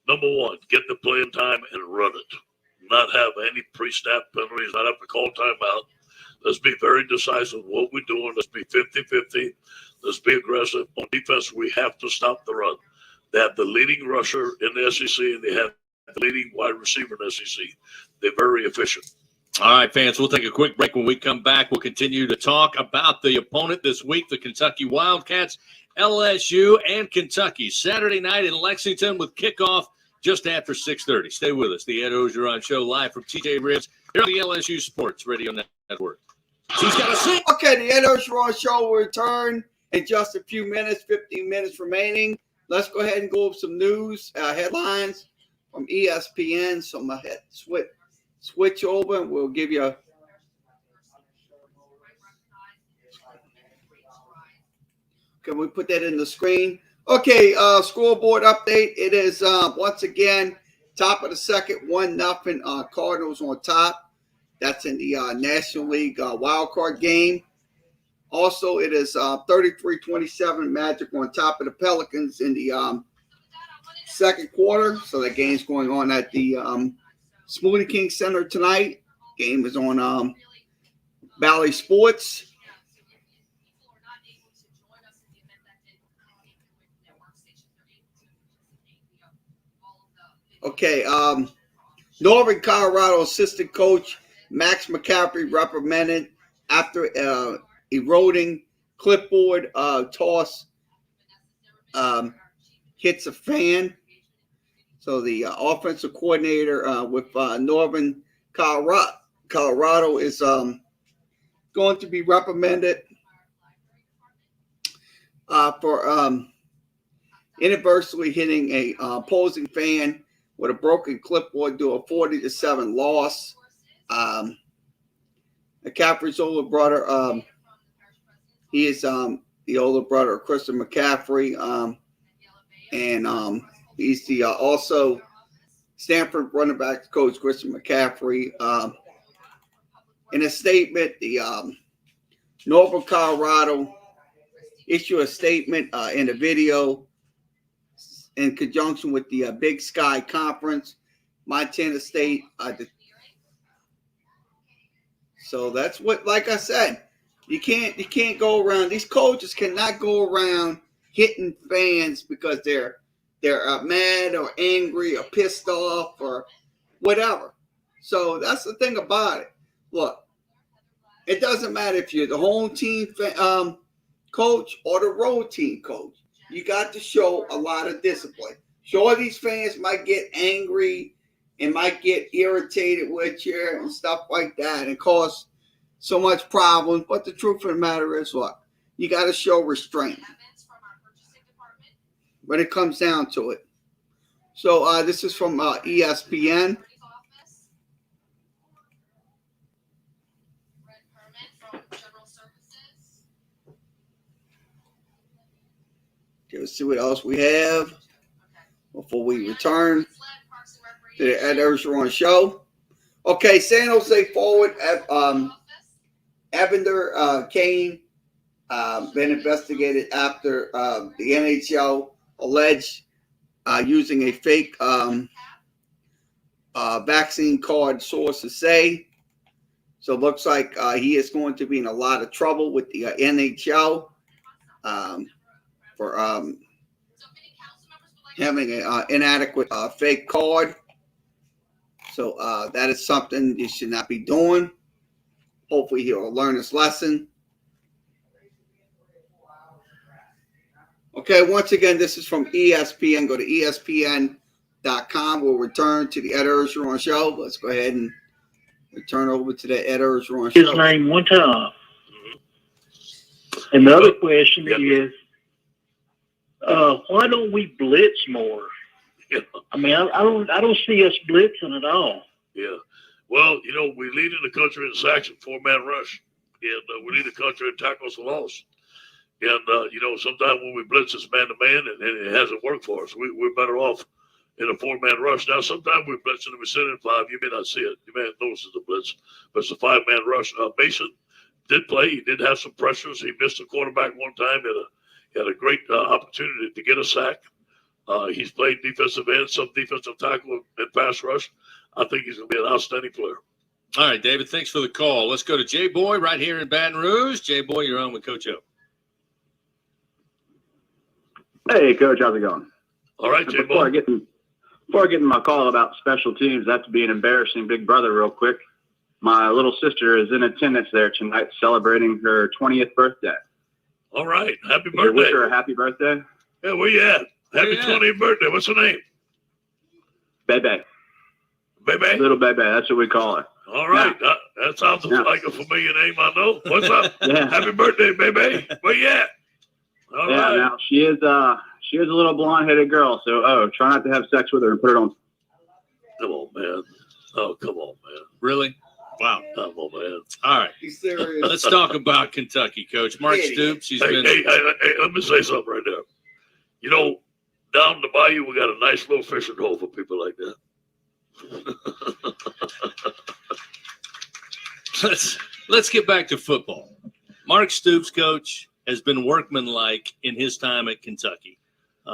Number one, get the playing time and run it. Not have any pre-snap penalties, not have to call timeout. Let's be very decisive in what we're doing. Let's be 50-50. Let's be aggressive. On defense, we have to stop the run. They have the leading rusher in the SEC, and they have the leading wide receiver in the SEC. They're very efficient. All right, fans, we'll take a quick break. When we come back, we'll continue to talk about the opponent this week, the Kentucky Wildcats, LSU, and Kentucky. Saturday night in Lexington with kickoff just after 6:30. Stay with us. The Ed Ogeron Show live from TJ Ribs here on the LSU Sports Radio Network. She's got a seat. Okay, the Ed Ogeron Show will return in just a few minutes, 15 minutes remaining. Let's go ahead and go over some news headlines from ESPN. So I'm going to switch over and we'll give you a – can we put that in the screen? Okay, scoreboard update. It is once again top of the second, 1-0 Cardinals on top. That's in the National League wild card game. Also, it is 33-27 Magic on top of the Pelicans in the second quarter. So that game's going on at the Smoothie King Center tonight. Game is on Valley Sports. Okay, Northern Colorado assistant coach Max McCaffrey reprimanded after eroding clipboard toss hits a fan. So the offensive coordinator with Northern Colorado is going to be reprimanded for inadvertently hitting a opposing fan with a broken clipboard due to a 40-7 loss. McCaffrey's older brother, he is the older brother of Christian McCaffrey, and he's the also Stanford running back coach Christian McCaffrey. In a statement, the Northern Colorado issued a statement in a video in conjunction with the Big Sky Conference, Montana State. So that's what, like I said, you can't go around. These coaches cannot go around hitting fans because they're mad or angry or pissed off or whatever. So that's the thing about it. Look, it doesn't matter if you're the home team coach or the road team coach. You got to show a lot of discipline. Sure, these fans might get angry and might get irritated with you and stuff like that and cause so much problems. But the truth of the matter is what? You got to show restraint when it comes down to it. So this is from ESPN. Okay, let's see what else we have before we return to the Ed Orgeron Show. Okay, San Jose forward Evander Kane been investigated after the NHL alleged using a fake vaccine card, sources say. So it looks like he is going to be in a lot of trouble with the NHL for having an inadequate fake card. So that is something you should not be doing. Hopefully he'll learn his lesson. Okay, once again, this is from ESPN. Go to ESPN.com. We'll return to the Ed Orgeron Show. Let's go ahead and return over to the Ed Orgeron Show. His name one time. And the other question is, why don't we blitz more? Yeah. I mean, I don't see us blitzing at all. Yeah. Well, you know, we lead in the country in sacks and 4-man rush. And we lead the country in tackles for loss. And, you know, sometimes when we blitz, it's man-to-man, and it hasn't worked for us. We're better off in a 4-man rush. Now, sometimes we blitz and we sit in 5. You may not see it. You may not notice the blitz. But it's a 5-man rush. Mason did play. He did have some pressures. He missed the quarterback one time. He had a great opportunity to get a sack. He's played defensive end, some defensive tackle, and pass rush. I think he's going to be an outstanding player. All right, David, thanks for the call. Let's go to Jay Boy right here in Baton Rouge. Jay Boy, you're on with Coach O. Hey, Coach, how's it going? All right, Jay Before Boy. I get in my call about special teams, I have to be an embarrassing big brother real quick. My little sister is in attendance there tonight celebrating her 20th birthday. All right. Happy Could you birthday. wish her a happy birthday? Yeah, where you at? Happy Yeah. 20th birthday. What's her name? Bebe. Bebe? Little Bebe, that's what we call her. All right. That sounds like a familiar name I know. What's up? Yeah. Happy birthday, Bebe. Where you at? All yeah, right. now she is a little blonde-headed girl, so try not to have sex with her and put her on. Come on, man. Oh, come on, man. Really? Wow. Come on, man. All right. He's serious. Let's talk about Kentucky, Coach. Mark Stoops, he's been. Hey, let me say something right there. You know, down the bayou, we got a nice little fishing hole for people like that. Let's get back to football. Mark Stoops, Coach, has been workmanlike in his time at Kentucky.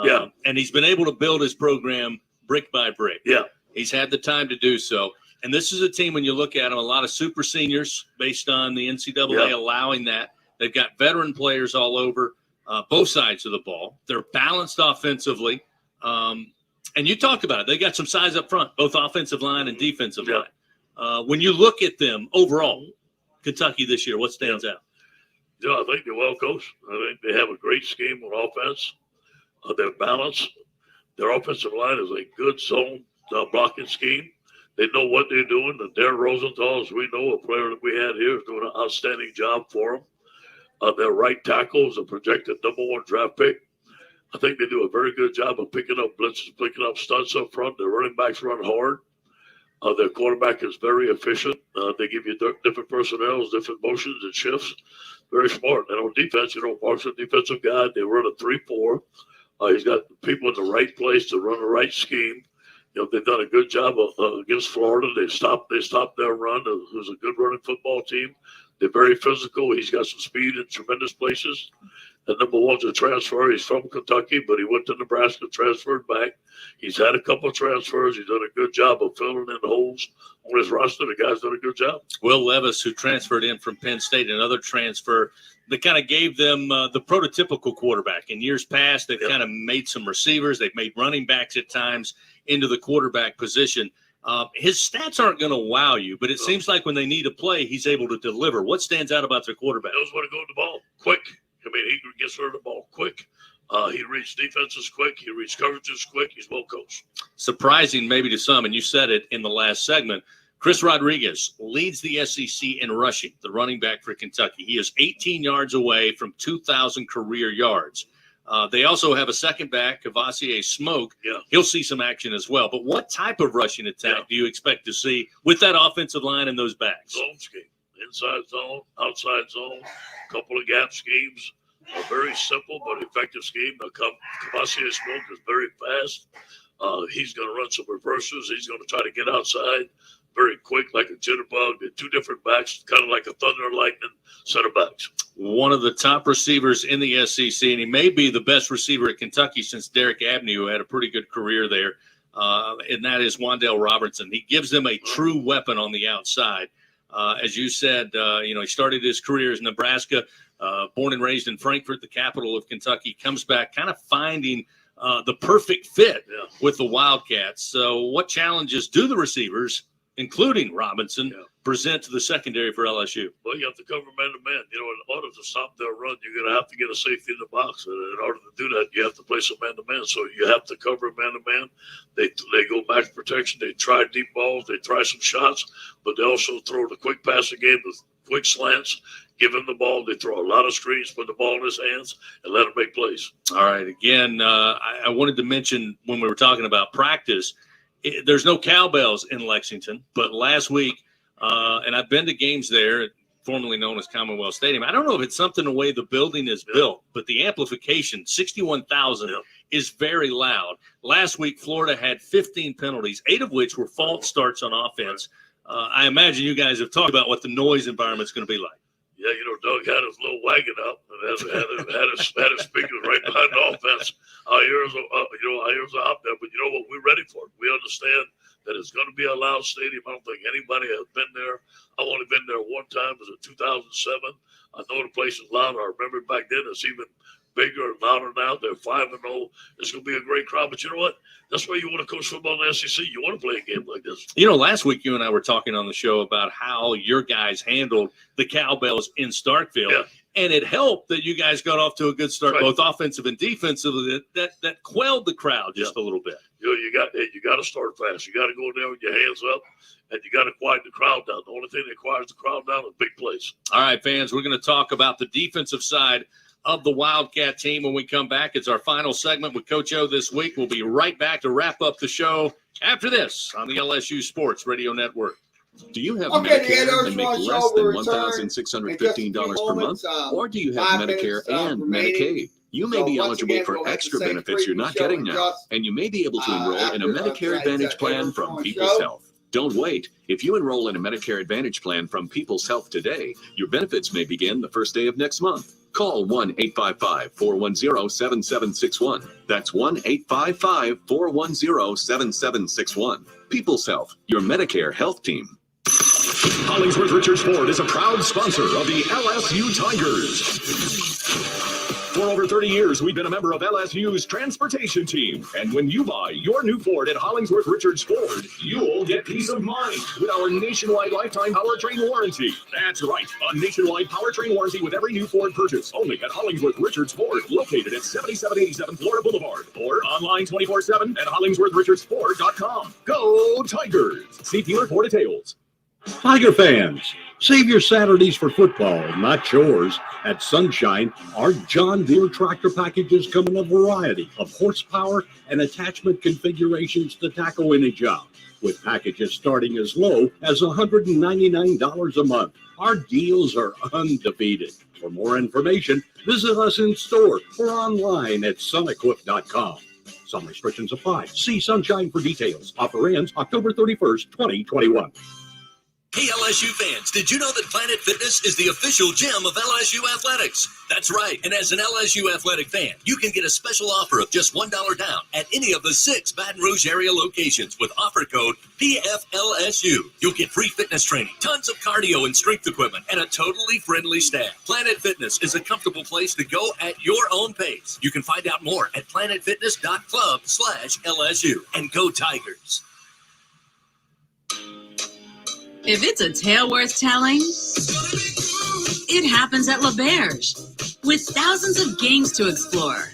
Yeah. And he's been able to build his program brick by brick. Yeah. He's had the time to do so. And this is a team, when you look at them, a lot of super seniors based on the NCAA allowing that. They've got veteran players all over both sides of the ball. They're balanced offensively. And you talked about it. They got some size up front, both offensive line and defensive line. When you look at them overall, Kentucky this year, what stands out? You know, I think they're well coached. I think they have a great scheme on offense. They're balanced. Their offensive line is a good zone blocking scheme. They know what they're doing. And Darren Rosenthal, as we know, a player that we had here, is doing an outstanding job for them. Their right tackle is a projected #1 draft pick. I think they do a very good job of picking up blitzes, picking up stunts up front. Their running backs run hard. Their quarterback is very efficient. They give you different personnels, different motions and shifts. Very smart. And on defense, you know, Mark's a defensive guy. They run a 3-4. He's got people in the right place to run the right scheme. You know, they've done a good job against Florida. They stopped their run. It was a good running football team. They're very physical. He's got some speed in tremendous places. And #1's a transfer. He's from Kentucky, but he went to Nebraska, transferred back. He's had a couple of transfers. He's done a good job of filling in the holes on his roster. The guy's done a good job. Will Levis, who transferred in from Penn State, another transfer that kind of gave them the prototypical quarterback. In years past, they've kind of made some receivers. They've made running backs at times into the quarterback position. His stats aren't going to wow you, but it seems like when they need to play, he's able to deliver. What stands out about their quarterback? He knows where to go with the ball quick. I mean, he gets rid of the ball quick. He reads defenses quick. He reads coverages quick. He's well coached. Surprising maybe to some, and you said it in the last segment, Chris Rodriguez leads the SEC in rushing, the running back for Kentucky. He is 18 yards away from 2,000 career yards. They also have a second back, Kavasier Smoke. Yeah. He'll see some action as well. But what type of rushing attack do you expect to see with that offensive line and those backs? Zone scheme. Inside zone, outside zone, a couple of gap schemes. A very simple but effective scheme. Kavasier Smoke is very fast. He's going to run some reverses. He's going to try to get outside very quick, like a jitterbug. Two different backs, kind of like a thunder and lightning set of backs. One of the top receivers in the SEC, and he may be the best receiver at Kentucky since Derek Abney, who had a pretty good career there, and that is Wan'Dale Robertson. He gives them a true weapon on the outside. As you said, he started his career as Nebraska, born and raised in Frankfort, the capital of Kentucky, comes back kind of finding the perfect fit with the Wildcats. So what challenges do the receivers, including Robinson, present to the secondary for LSU? Well, you have to cover man-to-man. In order to stop their run, you're going to have to get a safety in the box. And in order to do that, you have to play some man-to-man. So you have to cover man-to-man. They go back to protection. They try deep balls. They try some shots. But they also throw the quick passing game with quick slants. Give him the ball. They throw a lot of screens, put the ball in his hands, and let him make plays. All right. Again, I wanted to mention when we were talking about practice, there's no cowbells in Lexington, but last week, and I've been to games there, formerly known as Commonwealth Stadium. I don't know if it's something the way the building is built, but the amplification, 61,000, is very loud. Last week, Florida had 15 penalties, 8 of which were false starts on offense. I imagine you guys have talked about what the noise environment is going to be like. Yeah, Doug had his little wagon up and had his speakers right behind the offense. Our ears are out there, but you know what? We're ready for it. We understand that it's going to be a loud stadium. I don't think anybody has been there. I've only been there one time. It was in 2007. I know the place is loud. I remember back then it's even bigger and louder now. They're 5-0. It's going to be a great crowd. But you know what? That's why you want to coach football in the SEC. You want to play a game like this. Last week you and I were talking on the show about how your guys handled the cowbells in Starkville. Yeah. And it helped that you guys got off to a good start, both offensive and defensively. That quelled the crowd just a little bit. You got to start fast. You got to go in there with your hands up, and you got to quiet the crowd down. The only thing that quiets the crowd down is big plays. All right, fans, we're going to talk about the defensive side of the Wildcat team when we come back. It's our final segment with Coach O this week. We'll be right back to wrap up the show after this on the LSU Sports Radio Network. Do you have Medicare and make less than $1,615 per month? Or do you have Medicare and Medicaid? You may be eligible for extra benefits you're not getting now, and you may be able to enroll in a Medicare Advantage plan from People's Health. Don't wait. If you enroll in a Medicare Advantage plan from People's Health today, your benefits may begin the first day of next month. Call 1-855-410-7761. That's 1-855-410-7761. People's Health, your Medicare health team. Hollingsworth Richards Ford is a proud sponsor of the LSU Tigers. For over 30 years, we've been a member of LSU's transportation team. And when you buy your new Ford at Hollingsworth Richards Ford, you'll get peace of mind with our nationwide lifetime powertrain warranty. That's right, a nationwide powertrain warranty with every new Ford purchase. Only at Hollingsworth Richards Ford, located at 7787 Florida Boulevard. Or online 24/7 at HollingsworthRichardsFord.com. Go Tigers! See dealer for details. Tiger fans, save your Saturdays for football, not chores. At Sunshine, our John Deere tractor packages come in a variety of horsepower and attachment configurations to tackle any job, with packages starting as low as $199 a month. Our deals are undefeated. For more information, visit us in store or online at sunequip.com. Some restrictions apply. See Sunshine for details. Offer ends October 31st, 2021. Hey, LSU fans, did you know that Planet Fitness is the official gym of LSU Athletics? That's right, and as an LSU Athletic fan, you can get a special offer of just $1 down at any of the 6 Baton Rouge area locations with offer code PFLSU. You'll get free fitness training, tons of cardio and strength equipment, and a totally friendly staff. Planet Fitness is a comfortable place to go at your own pace. You can find out more at planetfitness.club/LSU. And go Tigers. If it's a tale worth telling, it happens at LaBerge. With thousands of games to explore,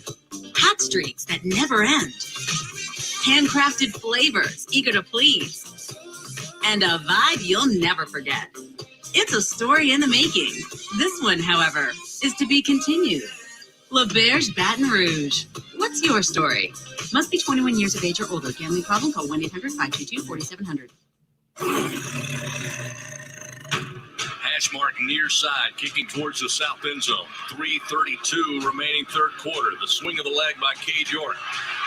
hot streaks that never end, handcrafted flavors eager to please, and a vibe you'll never forget. It's a story in the making. This one, however, is to be continued. LaBerge Baton Rouge. What's your story? Must be 21 years of age or older. Gambling problem? Call 1-800-522-4700. Hash mark near side, kicking towards the south end zone. 3:32 remaining third quarter. The swing of the leg by Cade York.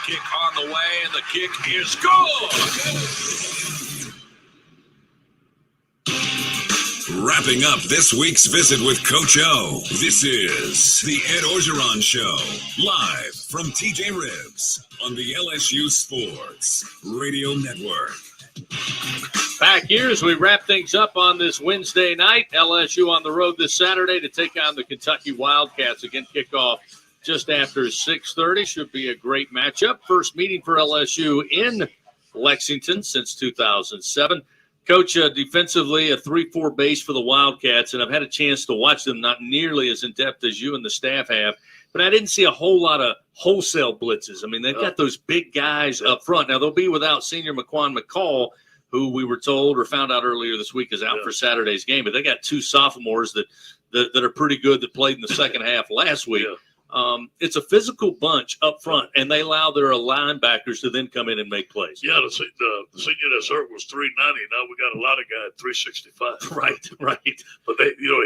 Kick on the way, and the kick is good. Wrapping up this week's visit with Coach O, this is the Ed Orgeron Show, live from TJ Ribs on the LSU Sports Radio Network. Back here as we wrap things up on this Wednesday night. LSU on the road this Saturday to take on the Kentucky Wildcats. Again, kickoff just after 6:30. Should be a great matchup. First meeting for LSU in Lexington since 2007. Coach, defensively, a 3-4 base for the Wildcats, and I've had a chance to watch them, not nearly as in-depth as you and the staff have, but I didn't see a whole lot of wholesale blitzes. I mean, they've got those big guys up front. Now, they'll be without senior Maquan McCall, who we were told or found out earlier this week is out for Saturday's game, but they got two sophomores that are pretty good that played in the second half last week. It's a physical bunch up front, and they allow their linebackers to then come in and make plays. Yeah, the senior that's hurt was 390. Now we got a lot of guys at 365. Right. But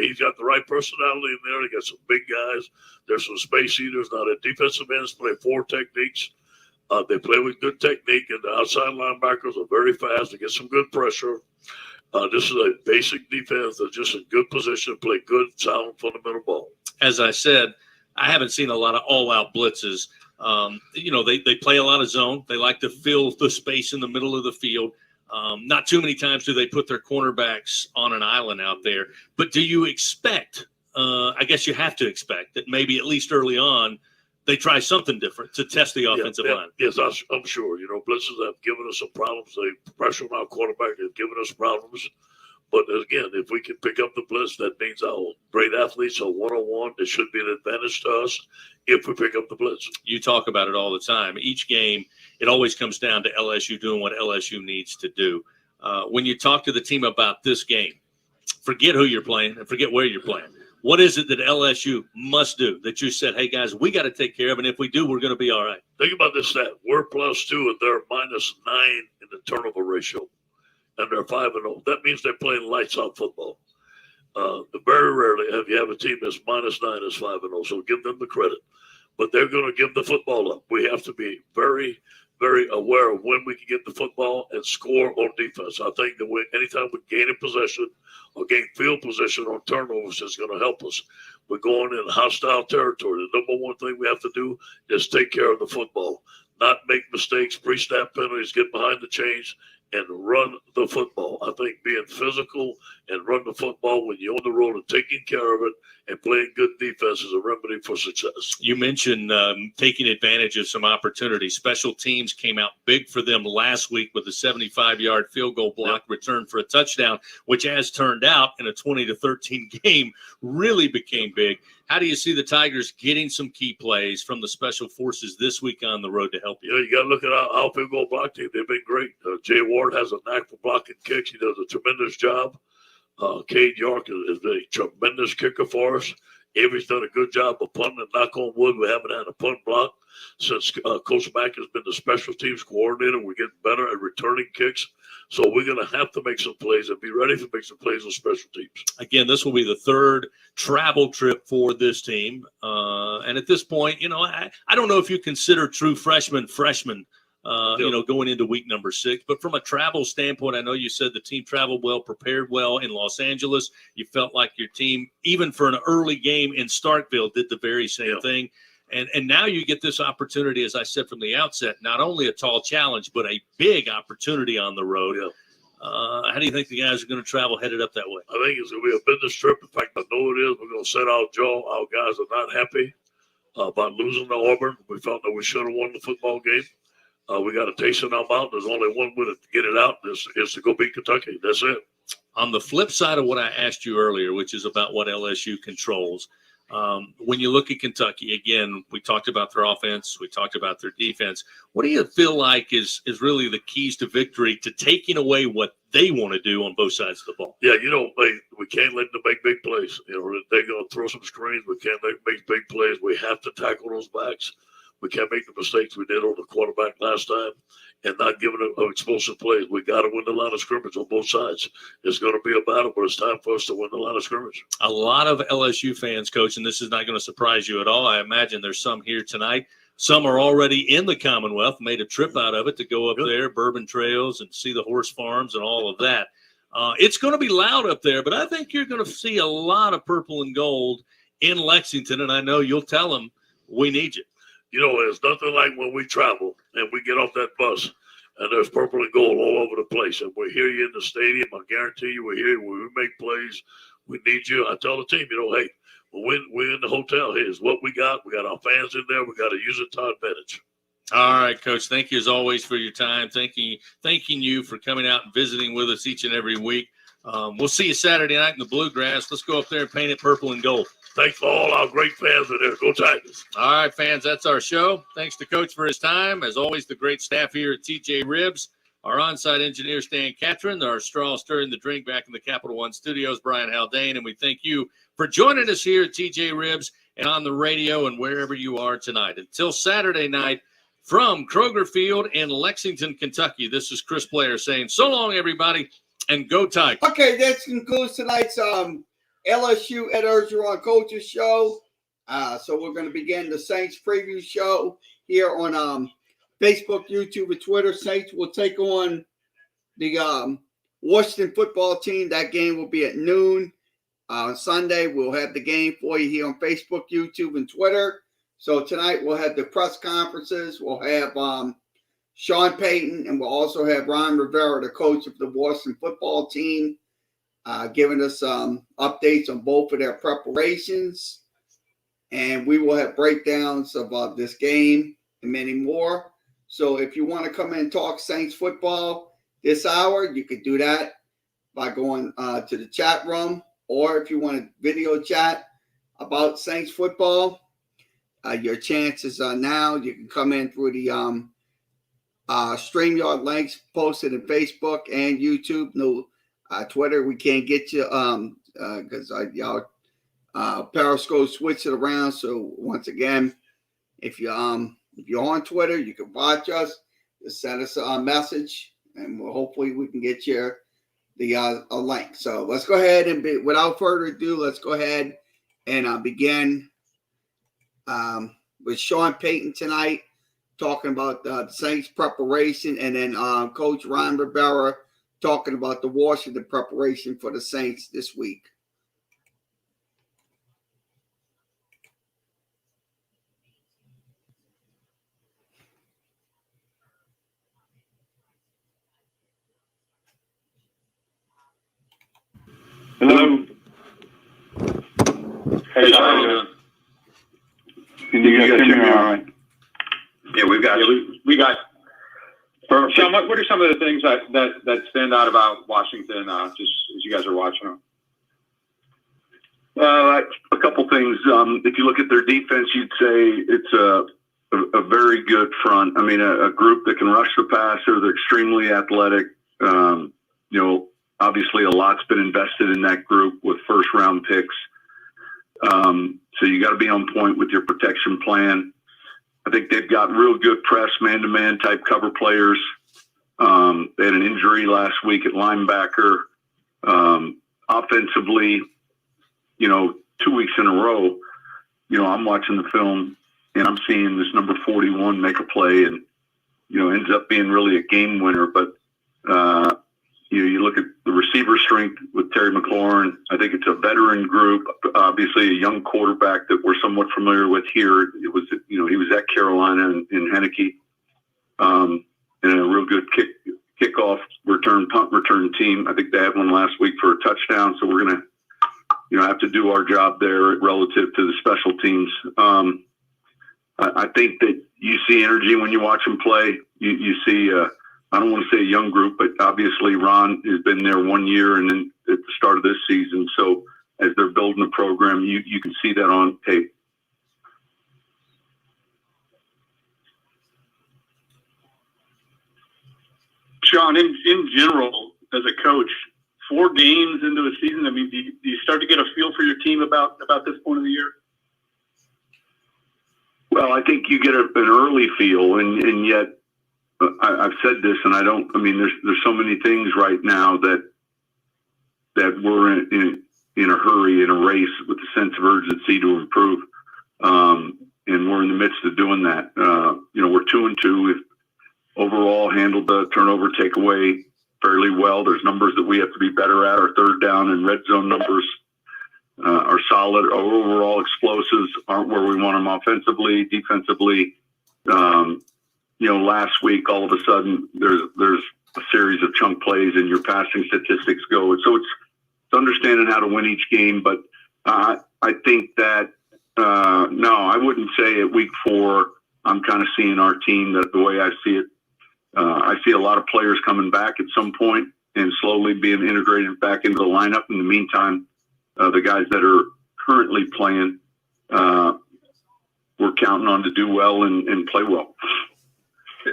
he's got the right personality in there. He got some big guys. There's some space eaters. Now the defensive ends play 4 techniques. They play with good technique, and the outside linebackers are very fast. They get some good pressure. This is a basic defense that's just in good position, play good, sound, fundamental ball. As I said, I haven't seen a lot of all-out blitzes. They play a lot of zone. They like to fill the space in the middle of the field. Not too many times do they put their cornerbacks on an island out there. But do you expect, I guess you have to expect, that maybe at least early on they try something different to test the offensive line? Yes, I'm sure. Blitzes have given us some problems. They pressure on our quarterback have given us problems. But again, if we can pick up the blitz, that means our great athletes are one-on-one. It should be an advantage to us if we pick up the blitz. You talk about it all the time. Each game, it always comes down to LSU doing what LSU needs to do. When you talk to the team about this game, forget who you're playing and forget where you're playing. What is it that LSU must do that you said, hey, guys, we got to take care of, and if we do, we're going to be all right? Think about this stat. We're +2, and they're -9 in the turnover ratio. And they're 5-0. That means they're playing lights out football. Very rarely have you have a team that's -9 is 5-0. So give them the credit. But they're going to give the football up. We have to be very, very aware of when we can get the football and score on defense. I think that anytime we gain a possession or gain field position on turnovers is going to help us. We're going in hostile territory. The number one thing we have to do is take care of the football, not make mistakes, pre-snap penalties, get behind the chains, and run the football. I think being physical and run the football when you're on the road and taking care of it and playing good defense is a remedy for success. You mentioned taking advantage of some opportunities. Special teams came out big for them last week with a 75-yard field goal block return for a touchdown, which as turned out in a 20-13 game really became big. How do you see the Tigers getting some key plays from the special forces this week on the road to help you? You got to look at our field goal block team. They've been great. Jay Ward has a knack for blocking kicks. He does a tremendous job. Cade York is a tremendous kicker for us. Avery's done a good job of punting, and knock on wood, we haven't had a punt block since Coach Mack has been the special teams coordinator. We're getting better at returning kicks. So we're going to have to make some plays and be ready to make some plays on special teams. Again, this will be the third travel trip for this team. And at this point, I don't know if you consider true freshmen, going into week number 6. But from a travel standpoint, I know you said the team traveled well, prepared well in Los Angeles. You felt like your team, even for an early game in Starkville, did the very same thing. And now you get this opportunity, as I said from the outset, not only a tall challenge, but a big opportunity on the road. How do you think the guys are going to travel headed up that way? I think it's going to be a business trip. In fact, I know it is. We're going to set our jaw. Our guys are not happy about losing to Auburn. We felt that we should have won the football game. We got a taste in our mouth. There's only one way to get it out. Is to go beat Kentucky. That's it. On the flip side of what I asked you earlier, which is about what LSU controls, when you look at Kentucky, again, we talked about their offense, we talked about their defense. What do you feel like is really the keys to victory to taking away what they want to do on both sides of the ball? Yeah, we can't let them make big plays. They're going to throw some screens. We can't make big plays. We have to tackle those backs. We can't make the mistakes we did on the quarterback last time and not giving them explosive plays. We got to win the line of scrimmage on both sides. It's going to be a battle, but it's time for us to win the line of scrimmage. A lot of LSU fans, Coach, and this is not going to surprise you at all. I imagine there's some here tonight. Some are already in the Commonwealth, made a trip out of it to go up there, Bourbon Trails, and see the horse farms and all of that. It's going to be loud up there, but I think you're going to see a lot of purple and gold in Lexington, and I know you'll tell them we need you. It's nothing like when we travel and we get off that bus and there's purple and gold all over the place. And we're here in the stadium. I guarantee you we're here. When we make plays, we need you. I tell the team, hey, when we're in the hotel, here's what we got. We got our fans in there. We got to use it to our advantage. All right, Coach. Thank you as always for your time. Thanking you for coming out and visiting with us each and every week. We'll see you Saturday night in the Bluegrass. Let's go up there and paint it purple and gold. Thanks for all our great fans in there. Go Tigers. All right, fans, that's our show. Thanks to Coach for his time. As always, the great staff here at TJ Ribs, our on-site engineer, Stan Catron, our straw stirring the drink back in the Capital One studios, Brian Haldane, and we thank you for joining us here at TJ Ribs and on the radio and wherever you are tonight. Until Saturday night from Kroger Field in Lexington, Kentucky, this is Chris Blair saying so long, everybody, and go Tigers. Okay, that concludes tonight's LSU Ed Orgeron Coaches Show. So we're going to begin the Saints preview show here on Facebook, YouTube, and Twitter. Saints will take on the Washington football team. That game will be at noon. Sunday, we'll have the game for you here on Facebook, YouTube, and Twitter. So tonight we'll have the press conferences. We'll have Sean Payton, and we'll also have Ron Rivera, the coach of the Washington football team, giving us updates on both of their preparations. And we will have breakdowns of this game and many more. So if you want to come in and talk Saints football this hour, you could do that by going to the chat room. Or if you want to video chat about Saints football, your chances are now. You can come in through the StreamYard links posted in Facebook and YouTube. No, Twitter, we can't get you because y'all Periscope switched it around. So once again, if you're on Twitter, you can watch us. Just send us a message, and hopefully we can get you a link. So let's go ahead and without further ado, let's go ahead and begin with Sean Payton tonight, talking about the Saints preparation, and then Coach Ron Rivera talking about the Washington preparation for the Saints this week. Hello. Hey, how you doing? Can you guys hear me all right? Yeah, we got. Sean, what are some of the things that stand out about Washington, just as you guys are watching them? A couple things. If you look at their defense, you'd say it's a very good front. I mean, a group that can rush the passer. They're extremely athletic. Obviously a lot's been invested in that group with first-round picks. So you got to be on point with your protection plan. I think they've got real good press, man-to-man type cover players. They had an injury last week at linebacker. Offensively, 2 weeks in a row, I'm watching the film and I'm seeing this number 41 make a play and, ends up being really a game winner. But, you look at the receiver strength with Terry McLaurin. I think it's a veteran group, obviously a young quarterback that we're somewhat familiar with here. It was, he was at Carolina in Henneke, and a real good kickoff punt return team. I think they had one last week for a touchdown. So we're going to, have to do our job there relative to the special teams. I think that you see energy when you watch them play. You see a I don't want to say a young group, but obviously Ron has been there 1 year and then at the start of this season. So as they're building the program, you can see that on tape. Sean, in general, as a coach, 4 games into a season, I mean, do you start to get a feel for your team about this point of the year? Well, I think you get an early feel, and yet I've said this, and there's so many things right now that we're in a hurry, in a race with a sense of urgency to improve, and we're in the midst of doing that. We're 2-2. We've overall handled the turnover takeaway fairly well. There's numbers that we have to be better at. Our third down and red zone numbers are solid. Our overall explosives aren't where we want them offensively. Defensively, last week all of a sudden there's a series of chunk plays and your passing statistics go. And so it's understanding how to win each game. But I think that no, I wouldn't say at week 4 I'm kind of seeing our team that the way I see it. I see a lot of players coming back at some point and slowly being integrated back into the lineup. In the meantime, the guys that are currently playing, we're counting on to do well and play well.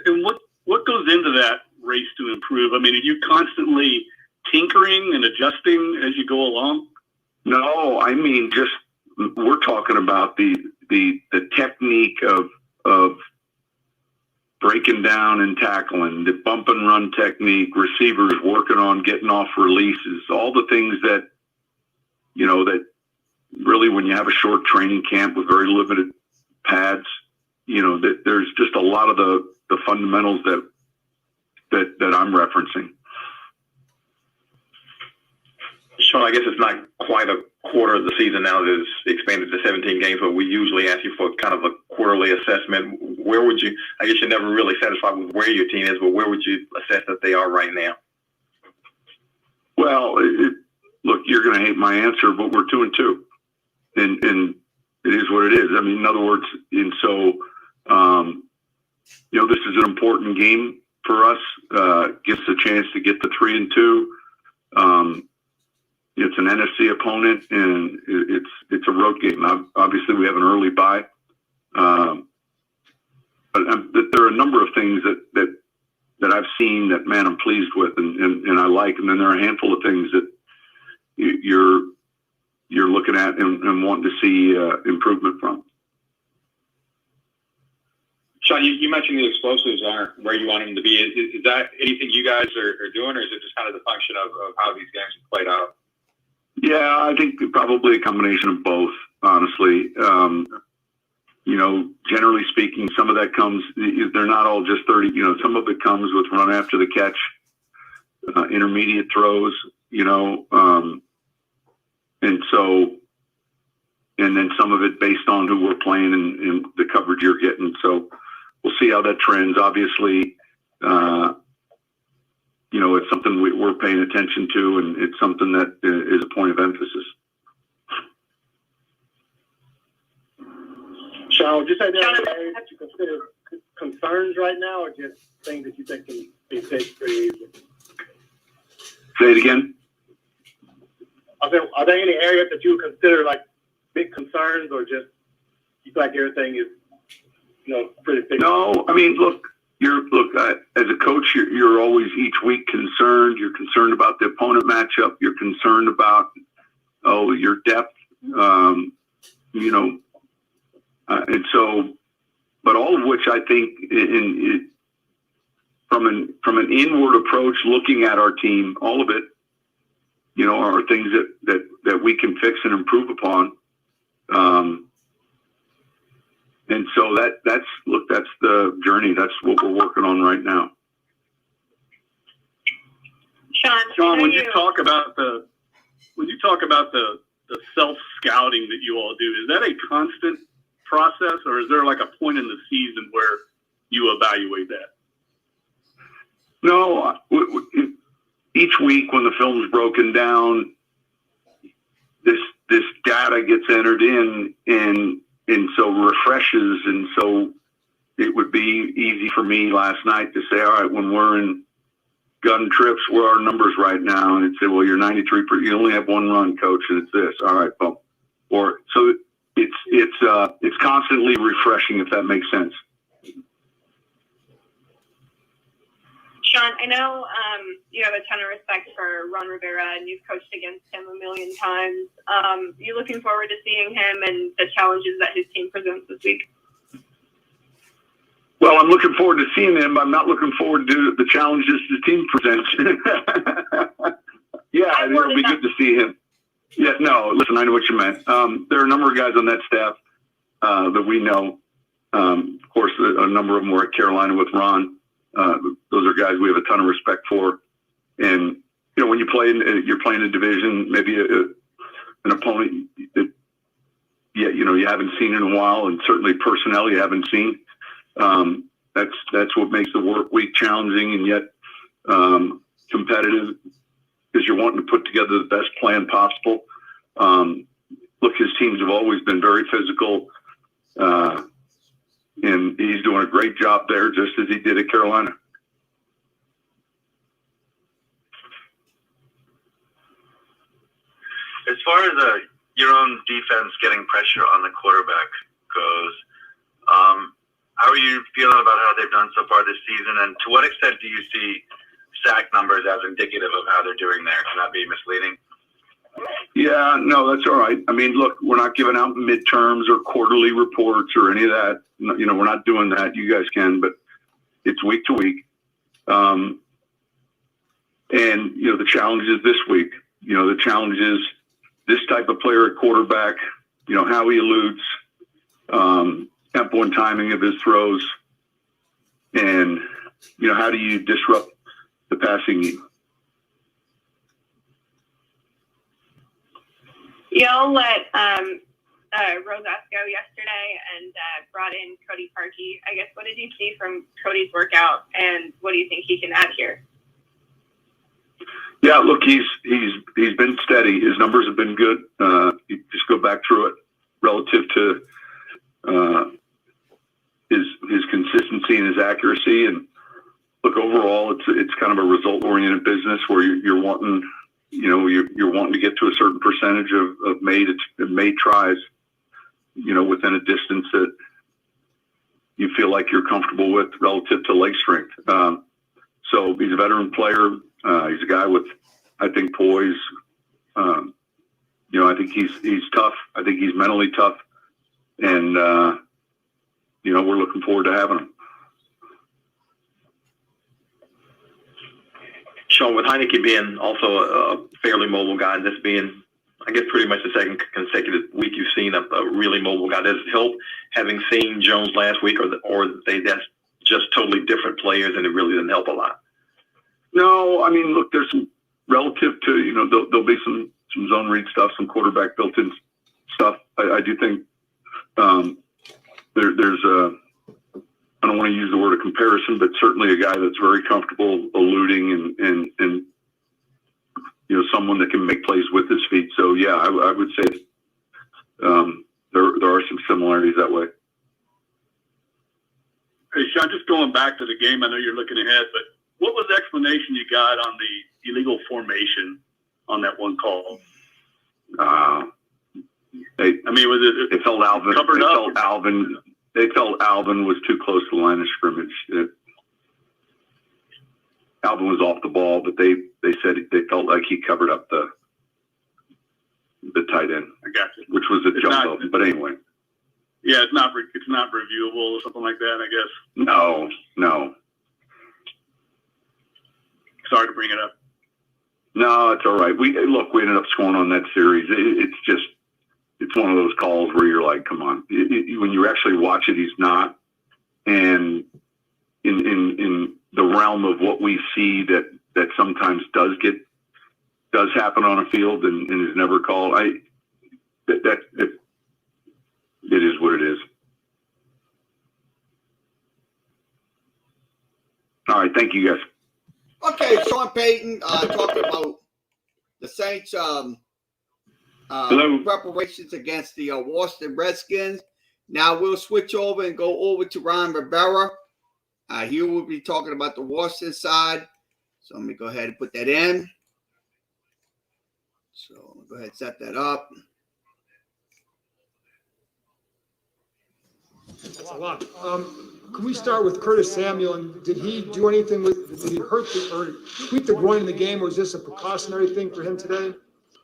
And what goes into that race to improve? I mean, are you constantly tinkering and adjusting as you go along? No, I mean, just we're talking about the technique of breaking down and tackling, the bump and run technique, receivers working on getting off releases, all the things that, that really when you have a short training camp with very limited pads, that there's just a lot of the fundamentals that I'm referencing. Sean, I guess it's not quite a quarter of the season now that it's expanded to 17 games, but we usually ask you for kind of a quarterly assessment. Where would you, I guess you're never really satisfied with where your team is, but where would you assess that they are right now? Well, look, you're going to hate my answer, but we're 2-2. And it is what it is. I mean, in other words, and so, this is an important game for us. Gives us a chance to get to 3-2. It's an NFC opponent, and it's a road game. Now, obviously, we have an early bye, but there are a number of things that I've seen that, man, I'm pleased with and I like, and then there are a handful of things that you're looking at and wanting to see improvement from. Sean, you mentioned the explosives aren't where you want them to be. Is that anything you guys are doing, or is it just kind of the function of how these games have played out? Yeah, I think probably a combination of both, honestly. Generally speaking, some of that comes, they're not all just 30, some of it comes with run after the catch, intermediate throws, and then some of it based on who we're playing and the coverage you're getting. So we'll see how that trends. Obviously, it's something we're paying attention to, and it's something that is a point of emphasis. Sean, would you say there are areas that you consider concerns right now, or just things that you think can be fixed pretty easily? Say it again. Are there any areas that you would consider like big concerns, or just you feel like everything is, pretty fixed? No, I mean, look, as a coach, you're always each week concerned. You're concerned about the opponent matchup. You're concerned about your depth. And so, but all of which I think, from an inward approach, looking at our team, all of it, are things that we can fix and improve upon. And so that's the journey. That's what we're working on right now. Sean, when you talk about the self-scouting that you all do, is that a constant process, or is there like a point in the season where you evaluate that? No, each week when the film's broken down, this data gets entered in and so refreshes. And so it would be easy for me last night to say, all right, when we're in gun trips, where are our numbers right now? And it'd say, well, you're 93%. You only have one run, coach, and it's this. All right, boom. Or so it's constantly refreshing, if that makes sense. Sean, I know you have a ton of respect for Ron Rivera, and you've coached against him a million times. You looking forward to seeing him and the challenges that his team presents this week? Well, I'm looking forward to seeing him. I'm not looking forward to the challenges the team presents. Yeah, it'll be good to see him. Yeah, no, listen, I know what you meant. There are a number of guys on that staff that we know. Of course, a number of them were at Carolina with Ron. Those are guys we have a ton of respect for. And, when you play, you're playing a division, maybe an opponent that, you haven't seen in a while, and certainly personnel you haven't seen. That's what makes the work week challenging and yet competitive, because you're wanting to put together the best plan possible. Look, his teams have always been very physical, and he's doing a great job there, just as he did at Carolina. As far as your own defense getting pressure on the quarterback goes, how are you feeling about how they've done so far this season? And to what extent do you see sack numbers as indicative of how they're doing there? Can that be misleading? Yeah, no, that's all right. I mean, look, we're not giving out midterms or quarterly reports or any of that. We're not doing that. You guys can, but it's week to week. And, the challenge is this week. The challenge is this type of player at quarterback, how he eludes, tempo and timing of his throws, and, how do you disrupt the passing game? Y'all let Rose go yesterday and brought in Cody Parkey. I guess, what did you see from Cody's workout, and what do you think he can add here? Yeah, look, he's been steady. His numbers have been good. You just go back through it relative to his consistency and his accuracy. And look, overall, it's kind of a result-oriented business where you're wanting, you're wanting to get to a certain percentage of made tries, within a distance that you feel like you're comfortable with relative to leg strength. So he's a veteran player. He's a guy with, I think, poise. I think he's tough. I think he's mentally tough. And, we're looking forward to having him. Sean, with Heineke being also a fairly mobile guy, this being, I guess, pretty much the second consecutive week you've seen a really mobile guy, does it help having seen Jones last week, or that's just totally different players and it really didn't help a lot? No, I mean, look, there's some relative to, there'll be some zone read stuff, some quarterback built-in stuff. I do think there's I don't want to use the word of comparison, but certainly a guy that's very comfortable eluding and someone that can make plays with his feet. So, yeah, I would say there are some similarities that way. Hey, Sean, just going back to the game, I know you're looking ahead, but what was the explanation you got on the illegal formation on that one call? Was it felt Alvin covered up? They felt Alvin was too close to the line of scrimmage. Alvin was off the ball, but they said they felt like he covered up the tight end. I got you. Which was a jump ball. But anyway. Yeah, it's not reviewable or something like that, I guess. No. Sorry to bring it up. No, it's all right. We ended up scoring on that series. It's one of those calls where you're like, come on. When you actually watch it, he's not. And in the realm of what we see that sometimes does happen on a field and is never called, it is what it is. All right, thank you guys. Okay, Sean Payton talking about the Saints' preparations against the Washington Redskins. Now we'll switch over and go over to Ron Rivera. He will be talking about the Washington side. So let me go ahead and put that in. So go ahead and set that up. That's a lot. Can we start with Curtis Samuel? And did he do anything did he hurt or tweak the groin in the game, or is this a precautionary thing for him today?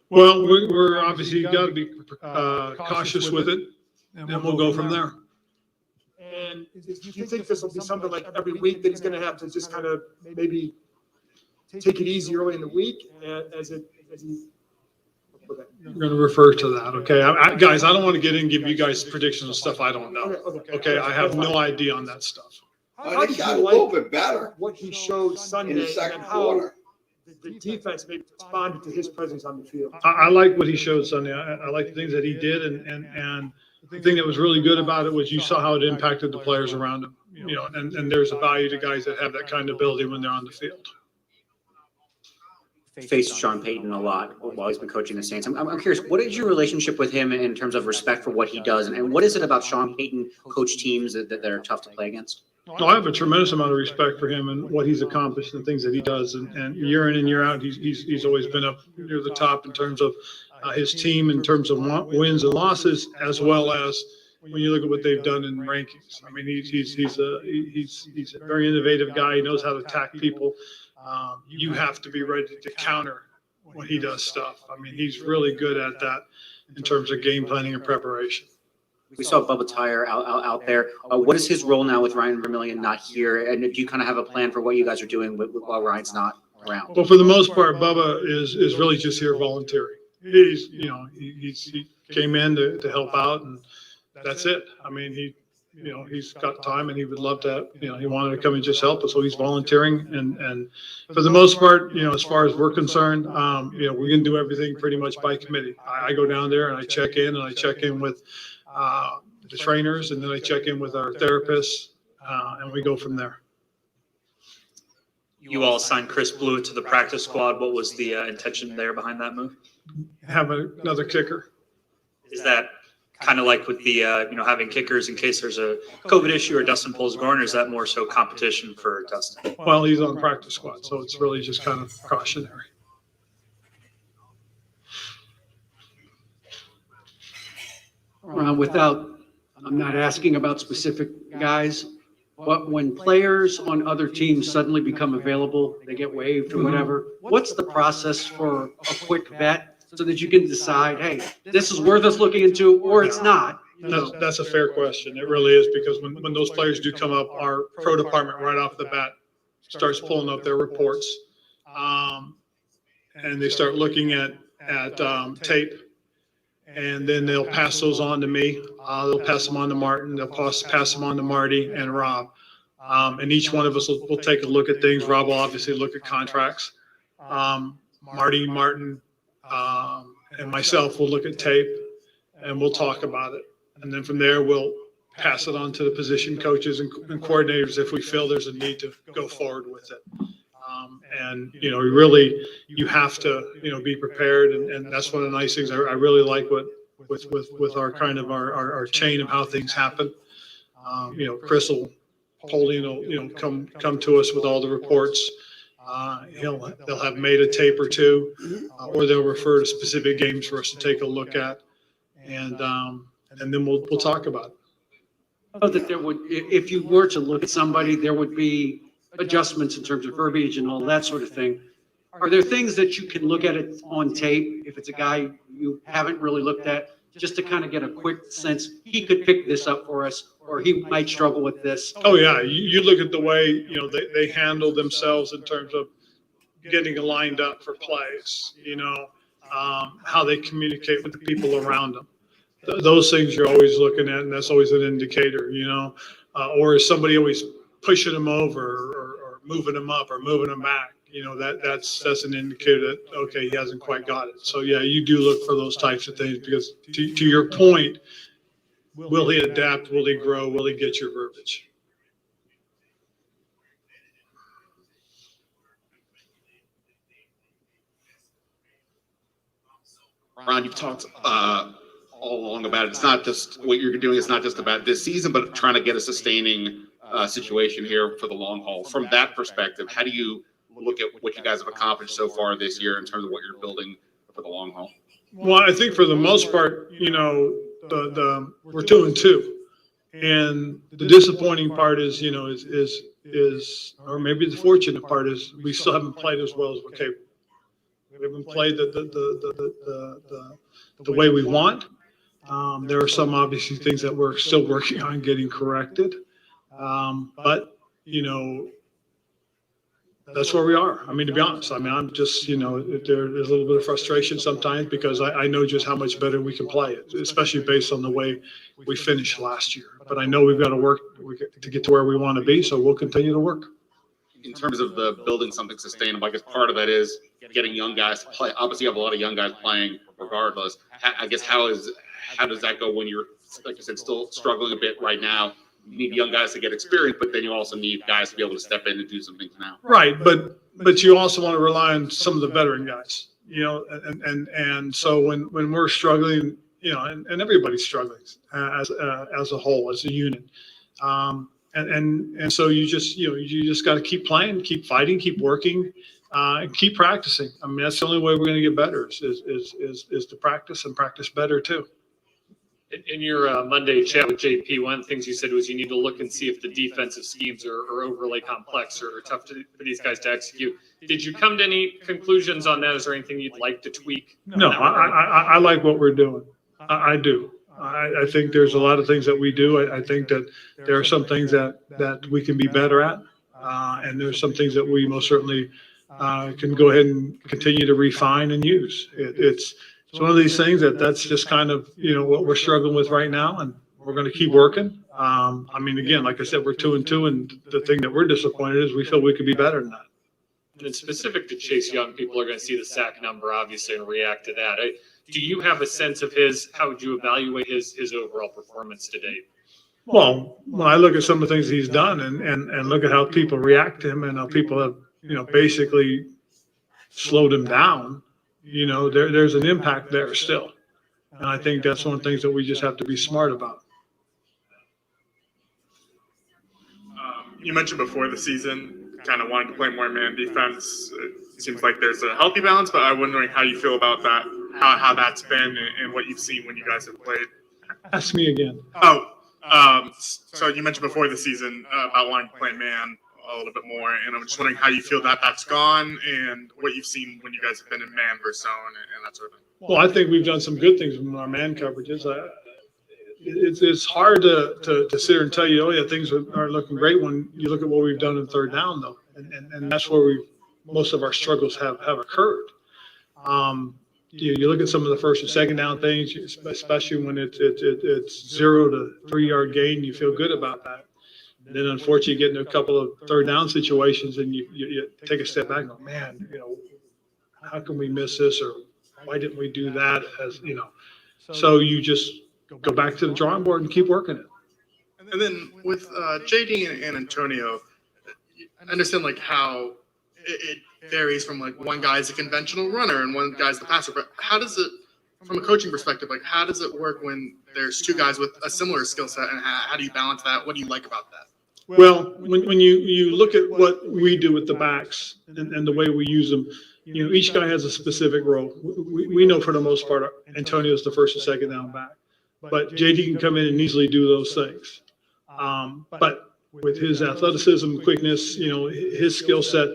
Well, we're obviously got to be cautious with it, and we'll go from there. And do you think this will be something like every week that he's going to have to just kind of maybe take it easy early in the week as he? Okay. We're going to refer to that. Okay, guys, I don't want to get in and give you guys predictions of stuff I don't know. Okay, I have no idea on that stuff. How did you a little bit like better what he showed Sunday in the second and how quarter. the defense maybe responded to his presence on the field? I like what he showed Sunday. I like the things that he did, and the thing that was really good about it was you saw how it impacted the players around him. You know, and there's a value to guys that have that kind of ability when they're on the field. Faced Sean Payton a lot while he's been coaching the Saints. I'm curious, what is your relationship with him in terms of respect for what he does, and what is it about Sean Payton coach teams that are tough to play against? No, I have a tremendous amount of respect for him and what he's accomplished and things that he does, and year in and year out, he's always been up near the top in terms of his team, in terms of wins and losses, as well as when you look at what they've done in rankings. I mean, he's a very innovative guy. He knows how to attack people. You have to be ready to counter when he does stuff. I mean, he's really good at that in terms of game planning and preparation. We saw Bubba Tyre out there. What is his role now with Ryan Vermillion not here? And do you kind of have a plan for what you guys are doing while Ryan's not around? Well, for the most part, Bubba is really just here volunteering. He came in to help out, and that's it. I mean, he's got time and he would love to, he wanted to come and just help us. So he's volunteering. And for the most part, as far as we're concerned, we're going to do everything pretty much by committee. I go down there and I check in with the trainers, and then I check in with our therapists, and we go from there. You all signed Chris Blewett to the practice squad. What was the intention there behind that move? Have another kicker. Is that kind of like with the, having kickers in case there's a COVID issue or Dustin pulls groin, or is that more so competition for Dustin? Well, he's on the practice squad, so it's really just kind of cautionary. I'm not asking about specific guys, but when players on other teams suddenly become available, they get waived or whatever, what's the process for a quick vet so that you can decide, hey, this is worth us looking into or it's not? That's a fair question. It really is, because when those players do come up, our pro department right off the bat starts pulling up their reports, and they start looking at tape. And then they'll pass those on to me. They'll pass them on to Martin. They'll pass them on to Marty and Rob. And each one of us will take a look at things. Rob will obviously look at contracts. Marty, Martin, and myself will look at tape, and we'll talk about it. And then from there, we'll pass it on to the position coaches and coordinators if we feel there's a need to go forward with it. And you have to be prepared, and that's one of the nice things I really like with our kind of our chain of how things happen. Chris will come to us with all the reports. They'll have made a tape or two, or they'll refer to specific games for us to take a look at, and then we'll talk about it. That there would, if you were to look at somebody, there would be adjustments in terms of verbiage and all that sort of thing. Are there things that you can look at it on tape if it's a guy you haven't really looked at, just to kind of get a quick sense he could pick this up for us, or he might struggle with this? Oh yeah, you look at the way they handle themselves in terms of getting lined up for plays. How they communicate with the people around them. Those things you're always looking at, and that's always an indicator. Or is somebody always pushing them over or moving them up or moving them back? That's an indicator that, okay, he hasn't quite got it. So yeah, you do look for those types of things, because to your point, will he adapt? Will he grow? Will he get your verbiage? Ron, you've talked all along about it. It's not just what you're doing. It's not just about this season, but trying to get a sustaining situation here for the long haul. From that perspective, how do you look at what you guys have accomplished so far this year in terms of what you're building for the long haul? Well, I think for the most part, you know, we're 2-2, and the disappointing part is, you know, is or maybe the fortunate part is we still haven't played as well as we're capable. We haven't played the way we want. There are some obviously things that we're still working on getting corrected, but you know, that's where we are. I mean, to be honest, I mean, I'm just, you know, there's a little bit of frustration sometimes because I know just how much better we can play it, especially based on the way we finished last year. But I know we've got to work to get to where we want to be, so we'll continue to work. In terms of the building something sustainable, I guess part of that is getting young guys to play. Obviously, you have a lot of young guys playing regardless. I guess how does that go when you're, like I said, still struggling a bit right now? You need young guys to get experience, but then you also need guys to be able to step in and do some things now. Right, but you also want to rely on some of the veteran guys, you know, and so when we're struggling, you know, and everybody's struggling as a whole, as a unit, and so you just got to keep playing, keep fighting, keep working, and keep practicing. I mean, that's the only way we're going to get better is to practice and practice better too. In your Monday chat with JP, one of the things you said was you need to look and see if the defensive schemes are overly complex or tough for these guys to execute. Did you come to any conclusions on that? Is there anything you'd like to tweak? No, I like what we're doing. I do. I think there's a lot of things that we do. I think that there are some things that we can be better at, and there's some things that we most certainly can go ahead and continue to refine and use. It's one of these things that's just kind of, you know, what we're struggling with right now, and we're going to keep working. I mean, again, like I said, we're 2-2, and the thing that we're disappointed is we feel we could be better than that. And specific to Chase Young, people are going to see the sack number, obviously, and react to that. Do you have a sense of how would you evaluate his overall performance to date? Well, when I look at some of the things he's done and look at how people react to him and how people have, you know, basically slowed him down, you know, there's an impact there still. And I think that's one of the things that we just have to be smart about. You mentioned before the season, kind of wanted to play more man defense. It seems like there's a healthy balance, but I'm wondering how you feel about that, how that's been and what you've seen when you guys have played. Ask me again. So you mentioned before the season about wanting to play man a little bit more, and I'm just wondering how you feel that's gone and what you've seen when you guys have been in man versus zone and that sort of thing. Well, I think we've done some good things with our man coverages. It's hard to sit here and tell you, oh yeah, things are looking great when you look at what we've done in third down though, and that's where most of our struggles have occurred. You look at some of the first and second down things, especially when it's 0 to 3 yard gain, you feel good about that. And then unfortunately, you get into a couple of third down situations and you take a step back and go, man, you know, how can we miss this, or why didn't we do that? As you know, so you just go back to the drawing board and keep working it. And then with JD and Antonio, I understand like how it varies from like one guy's a conventional runner and one guy's the passer, but how does it, from a coaching perspective, like how does it work when there's two guys with a similar skill set, and how do you balance that? What do you like about that? Well, when you look at what we do with the backs and the way we use them, you know, each guy has a specific role. We know for the most part, Antonio's the first and second down back, but JD can come in and easily do those things. But with his athleticism, quickness, you know, his skill set,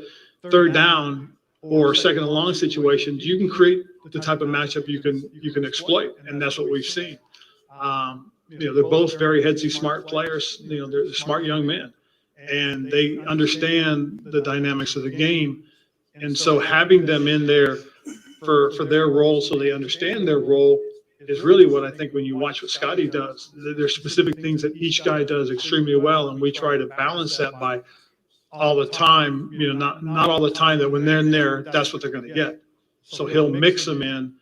third down or second and long situations, you can create the type of matchup you can exploit, and that's what we've seen. You know, they're both very headsy, smart players. You know, they're smart young men, and they understand the dynamics of the game. And so having them in there for their role, so they understand their role, is really what I think when you watch what Scotty does. There's specific things that each guy does extremely well, and we try to balance that by all the time, you know, not all the time that when they're in there, that's what they're going to get. So he'll mix them in.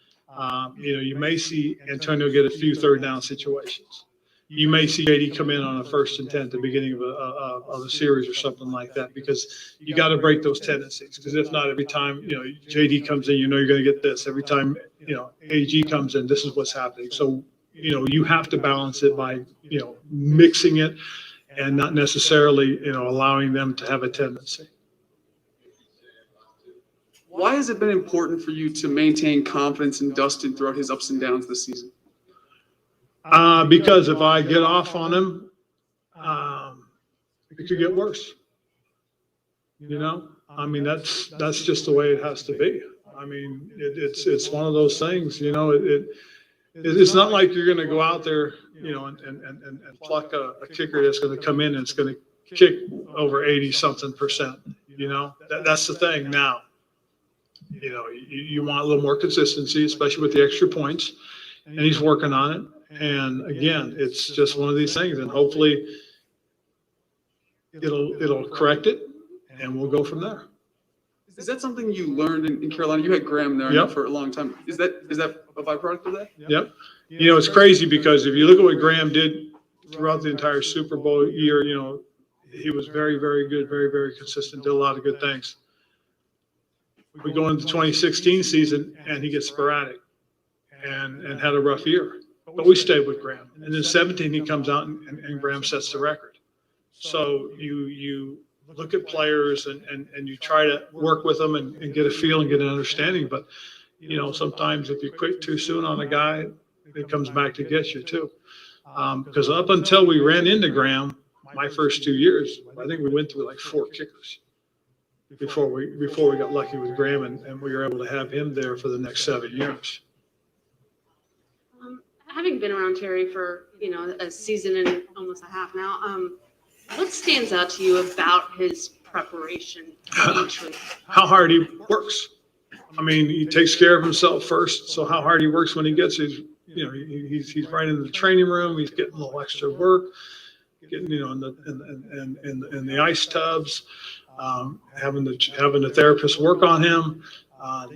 You know, you may see Antonio get a few third down situations. You may see JD come in on a 1st and 10 at the beginning of a series or something like that, because you got to break those tendencies. Because if not, every time, you know, JD comes in, you know, you're going to get this. Every time, you know, AG comes in, this is what's happening. So, you know, you have to balance it by, you know, mixing it and not necessarily, you know, allowing them to have a tendency. Why has it been important for you to maintain confidence in Dustin throughout his ups and downs this season? Because if I get off on him, it could get worse. You know, I mean, that's just the way it has to be. I mean, it's one of those things, you know, it's not like you're going to go out there, you know, and pluck a kicker that's going to come in and it's going to kick over 80-something%. You know, that's the thing now. You know, you want a little more consistency, especially with the extra points, and he's working on it. And again, it's just one of these things, and hopefully it'll correct it, and we'll go from there. Is that something you learned in Carolina? You had Graham there Yep. for a long time. Is that a byproduct of that? Yep. You know, it's crazy because if you look at what Graham did throughout the entire Super Bowl year, you know, he was very, very good, very, very consistent, did a lot of good things. We go into the 2016 season and he gets sporadic and had a rough year. But we stayed with Graham. And then 17, he comes out and Graham sets the record. So you look at players and you try to work with them and get a feel and get an understanding. But, you know, sometimes if you quit too soon on a guy, it comes back to get you too. Because up until we ran into Graham, my first 2 years, I think we went through like 4 kickers before we got lucky with Graham and we were able to have him there for the next 7 years. Having been around Terry for, you know, a season and almost a half now, what stands out to you about his preparation each week? How hard he works. I mean, he takes care of himself first. So how hard he works when he gets his, you know, he's right in the training room. He's getting a little extra work, getting, you know, in the ice tubs, having the therapist work on him.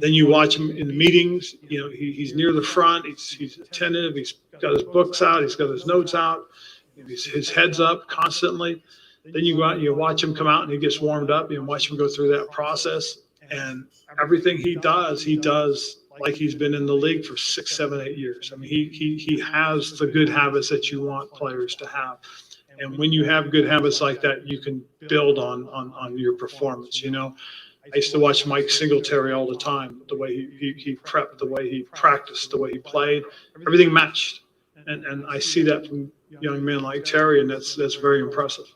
Then you watch him in the meetings. You know, he's near the front. He's attentive. He's got his books out. He's got his notes out. His head's up constantly. Then you go out and you watch him come out and he gets warmed up. You watch him go through that process. And everything he does like he's been in the league for 6, 7, 8 years. I mean, he has the good habits that you want players to have. And when you have good habits like that, you can build on your performance. You know, I used to watch Mike Singletary all the time, the way he prepped, the way he practiced, the way he played, everything matched. And I see that from young men like Terry, and that's very impressive.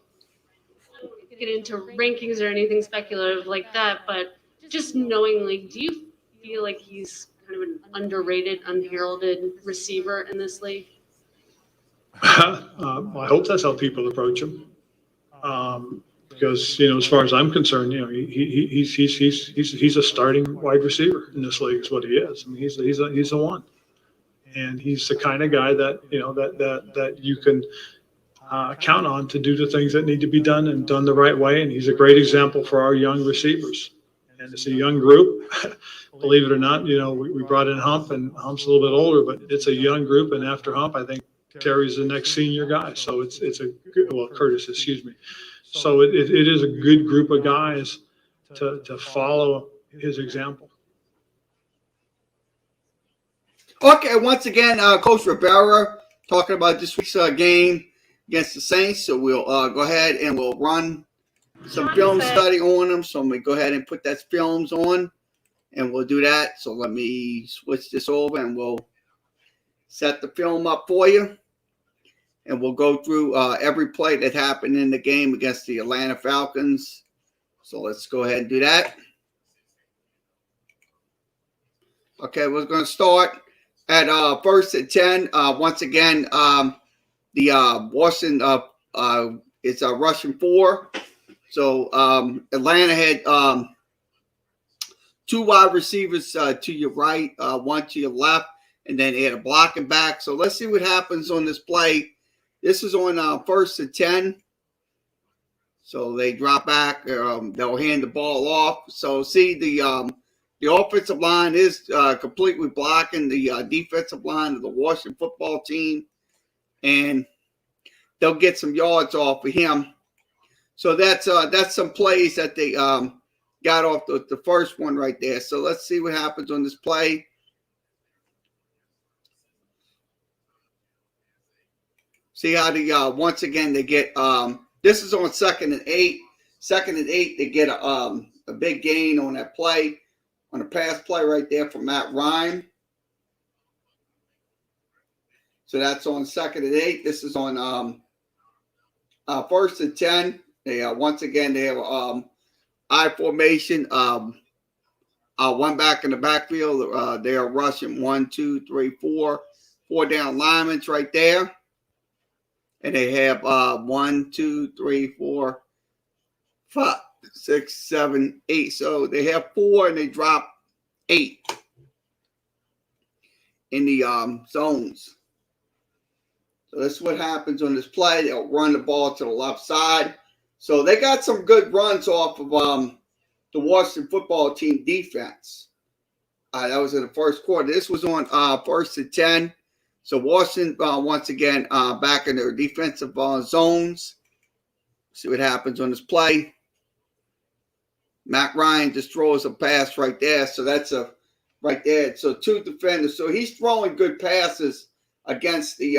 Get into rankings or anything speculative like that, but just knowingly, do you feel like he's kind of an underrated, unheralded receiver in this league? I hope that's how people approach him. Because, you know, as far as I'm concerned, you know, he's a starting wide receiver in this league is what he is. I mean, he's a one. And he's the kind of guy that, you know, that you can count on to do the things that need to be done and done the right way. And he's a great example for our young receivers. And it's a young group, believe it or not. You know, we brought in Hump, and Hump's a little bit older, but it's a young group. And after Hump, I think Terry's the next senior guy. So it's a good, well, Curtis, excuse me. So it is a good group of guys to follow his example. Okay, once again, Coach Rivera talking about this week's game against the Saints. So we'll go ahead and we'll run some film study on them. So I'm going to go ahead and put that films on, and we'll do that. So let me switch this over, and we'll set the film up for you. And we'll go through every play that happened in the game against the Atlanta Falcons. So let's go ahead and do that. Okay, we're going to start at 1st and 10. Once again, the Washington it's a rushing 4. So Atlanta had 2 wide receivers to your right, 1 to your left, and then they had a blocking back. So let's see what happens on this play. This is on 1st and 10. So they drop back. They'll hand the ball off. So see the offensive line is completely blocking the defensive line of the Washington football team, and they'll get some yards off of him. So that's some plays that they got off the first one right there. So let's see what happens on this play. See how the once again they get this is on 2nd and 8. 2nd and 8, they get a big gain on that play. on a pass play right there from Matt Ryan. So that's on 2nd and 8. This is on 1st and 10. They once again they have I formation. One back in the backfield. They are rushing 1, 2, 3, 4 down linemen right there. And they have 1, 2, 3, 4, 5, 6, 7, 8. So they have 4 and they drop 8 in the zones. So this is what happens on this play. They'll run the ball to the left side. So they got some good runs off of the Washington football team defense. That was in the first quarter. This was on 1st and 10. So Washington, once again, back in their defensive zones. See what happens on this play. Matt Ryan just throws a pass right there. So that's a right there. So 2 defenders. So he's throwing good passes against the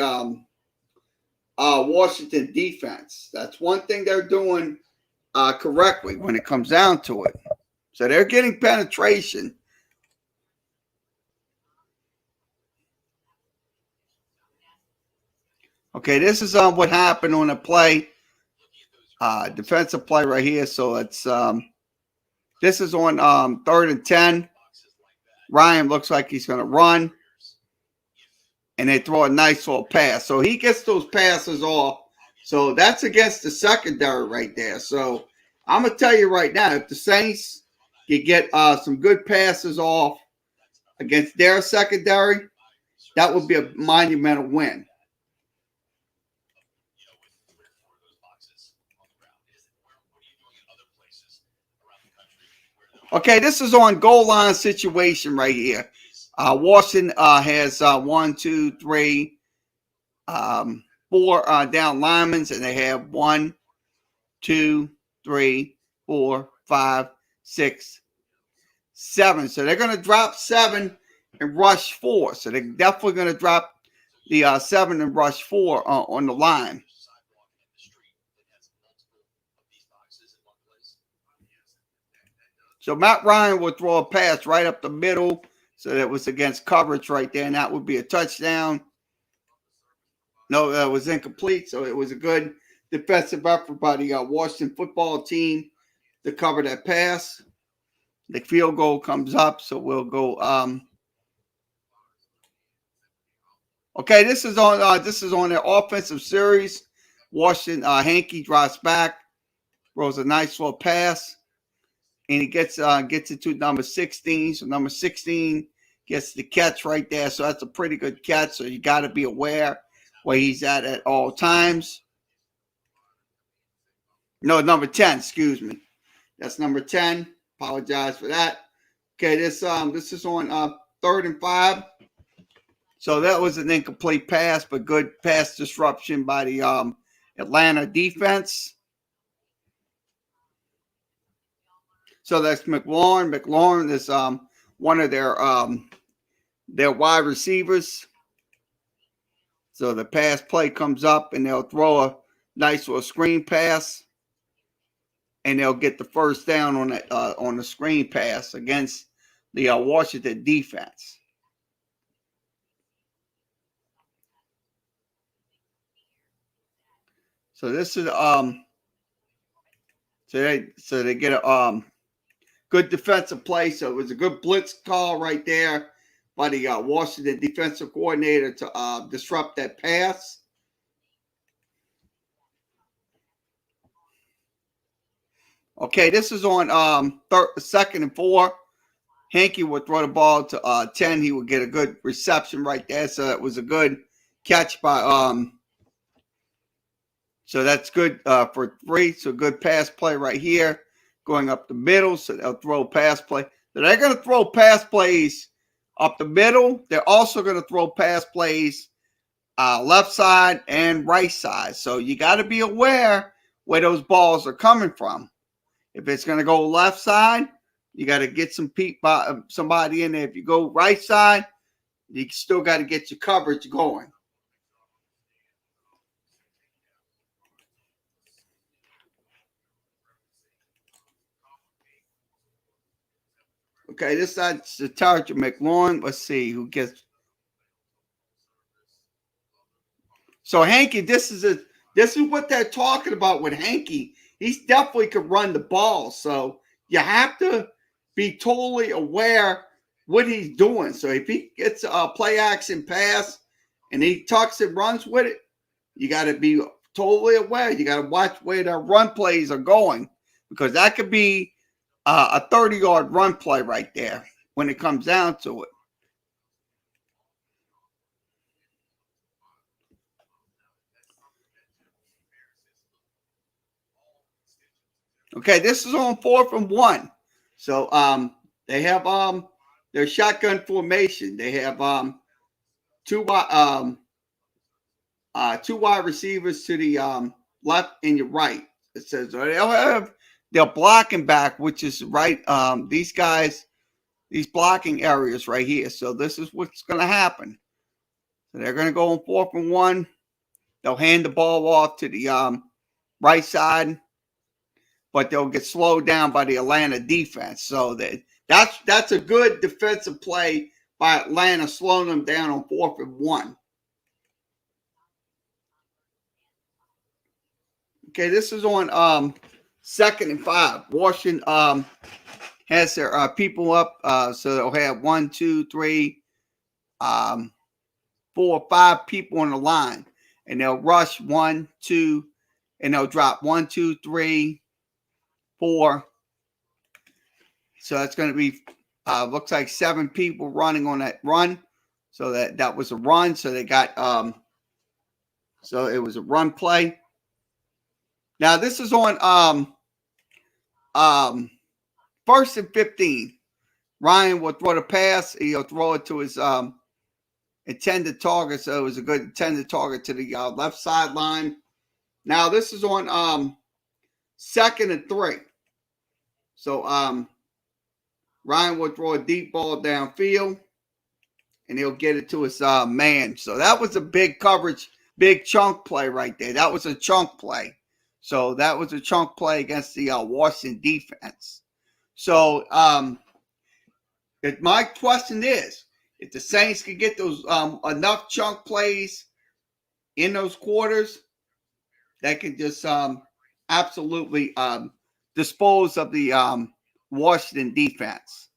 Washington defense. That's one thing they're doing correctly when it comes down to it. So they're getting penetration. Okay, this is what happened on a play, defensive play right here. So it's this is on 3rd and 10. Ryan looks like he's going to run, and they throw a nice little pass. So he gets those passes off. So that's against the secondary right there. So I'm going to tell you right now, if the Saints can get some good passes off against their secondary, that would be a monumental win. Okay, this is on goal line situation right here. Washington has 1, 2, 3, 4 down linemen, and they have 1, 2, 3, 4, 5, 6, 7. So they're going to drop 7 and rush 4. So they're definitely going to drop the 7 and rush 4 on the line. So Matt Ryan will throw a pass right up the middle. So that was against coverage right there, and that would be a touchdown. No, that was incomplete. So it was a good defensive effort by the Washington football team to cover that pass. The field goal comes up, so we'll go. Okay, this is on their offensive series. Washington Hankey drops back, throws a nice little pass. And he gets it to number 16. So number 16 gets the catch right there. So that's a pretty good catch. So you got to be aware where he's at all times. No, number 10, excuse me. That's number 10. Apologize for that. Okay, this is on 3rd and 5. So that was an incomplete pass, but good pass disruption by the Atlanta defense. So that's McLaurin. McLaurin is one of their wide receivers. So the pass play comes up, and they'll throw a nice little screen pass, and they'll get the first down on the screen pass against the Washington defense. So this is so they get a good defensive play. So it was a good blitz call right there by the Washington defensive coordinator to disrupt that pass. Okay, this is on 2nd and 4. Hankey would throw the ball to 10. He would get a good reception right there. So it was a good catch by so that's good for 3. So good pass play right here. Going up the middle, so they'll throw pass play. So they're going to throw pass plays up the middle. They're also going to throw pass plays left side and right side. So you got to be aware where those balls are coming from. If it's going to go left side, you got to get somebody in there. If you go right side, you still got to get your coverage going. Okay, this side's the Target McLaurin. Let's see who gets. So Hanky, this is what they're talking about with Hanky. He's definitely could run the ball. So you have to be totally aware what he's doing. So if he gets a play action pass and he tucks and runs with it, you got to be totally aware. You got to watch where the run plays are going, because that could be a 30-yard run play right there when it comes down to it. Okay, this is on 4th and 1. So they have their shotgun formation. They have two wide receivers to the left and your right. It says they'll have their blocking back, which is right. These guys, these blocking areas right here. So this is what's going to happen. So they're going to go on 4th and 1. They'll hand the ball off to the right side, but they'll get slowed down by the Atlanta defense. So that's a good defensive play by Atlanta, slowing them down on 4th and 1. Okay, this is on 2nd and 5. Washington has their people up, so they'll have 1, 2, 3, 4, 5 people on the line, and they'll rush 1, 2, and they'll drop 1, 2, 3, 4. So that's going to be looks like 7 people running on that run. So that was a run. So they got so it was a run play. Now this is on 1st and 15. Ryan will throw the pass. He'll throw it to his intended target. So it was a good intended target to the left sideline. Now this is on 2nd and 3. So Ryan will throw a deep ball downfield, and he'll get it to his man. So that was a big coverage, big chunk play right there. That was a chunk play. So that was a chunk play against the Washington defense. So my question is, if the Saints could get those enough chunk plays in those quarters, that could just absolutely dispose of the Washington defense.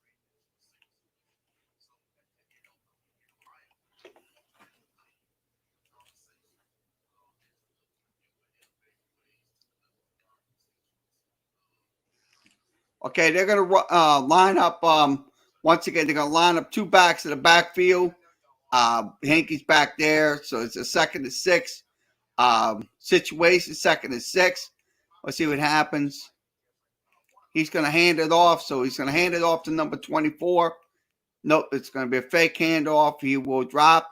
Okay, they're going to line up once again. They're going to line up 2 backs in the backfield. Hankey's back there, so it's a 2nd and 6 situation. 2nd and 6. Let's see what happens. He's going to hand it off, so he's going to hand it off to number 24. Nope, it's going to be a fake handoff. He will drop.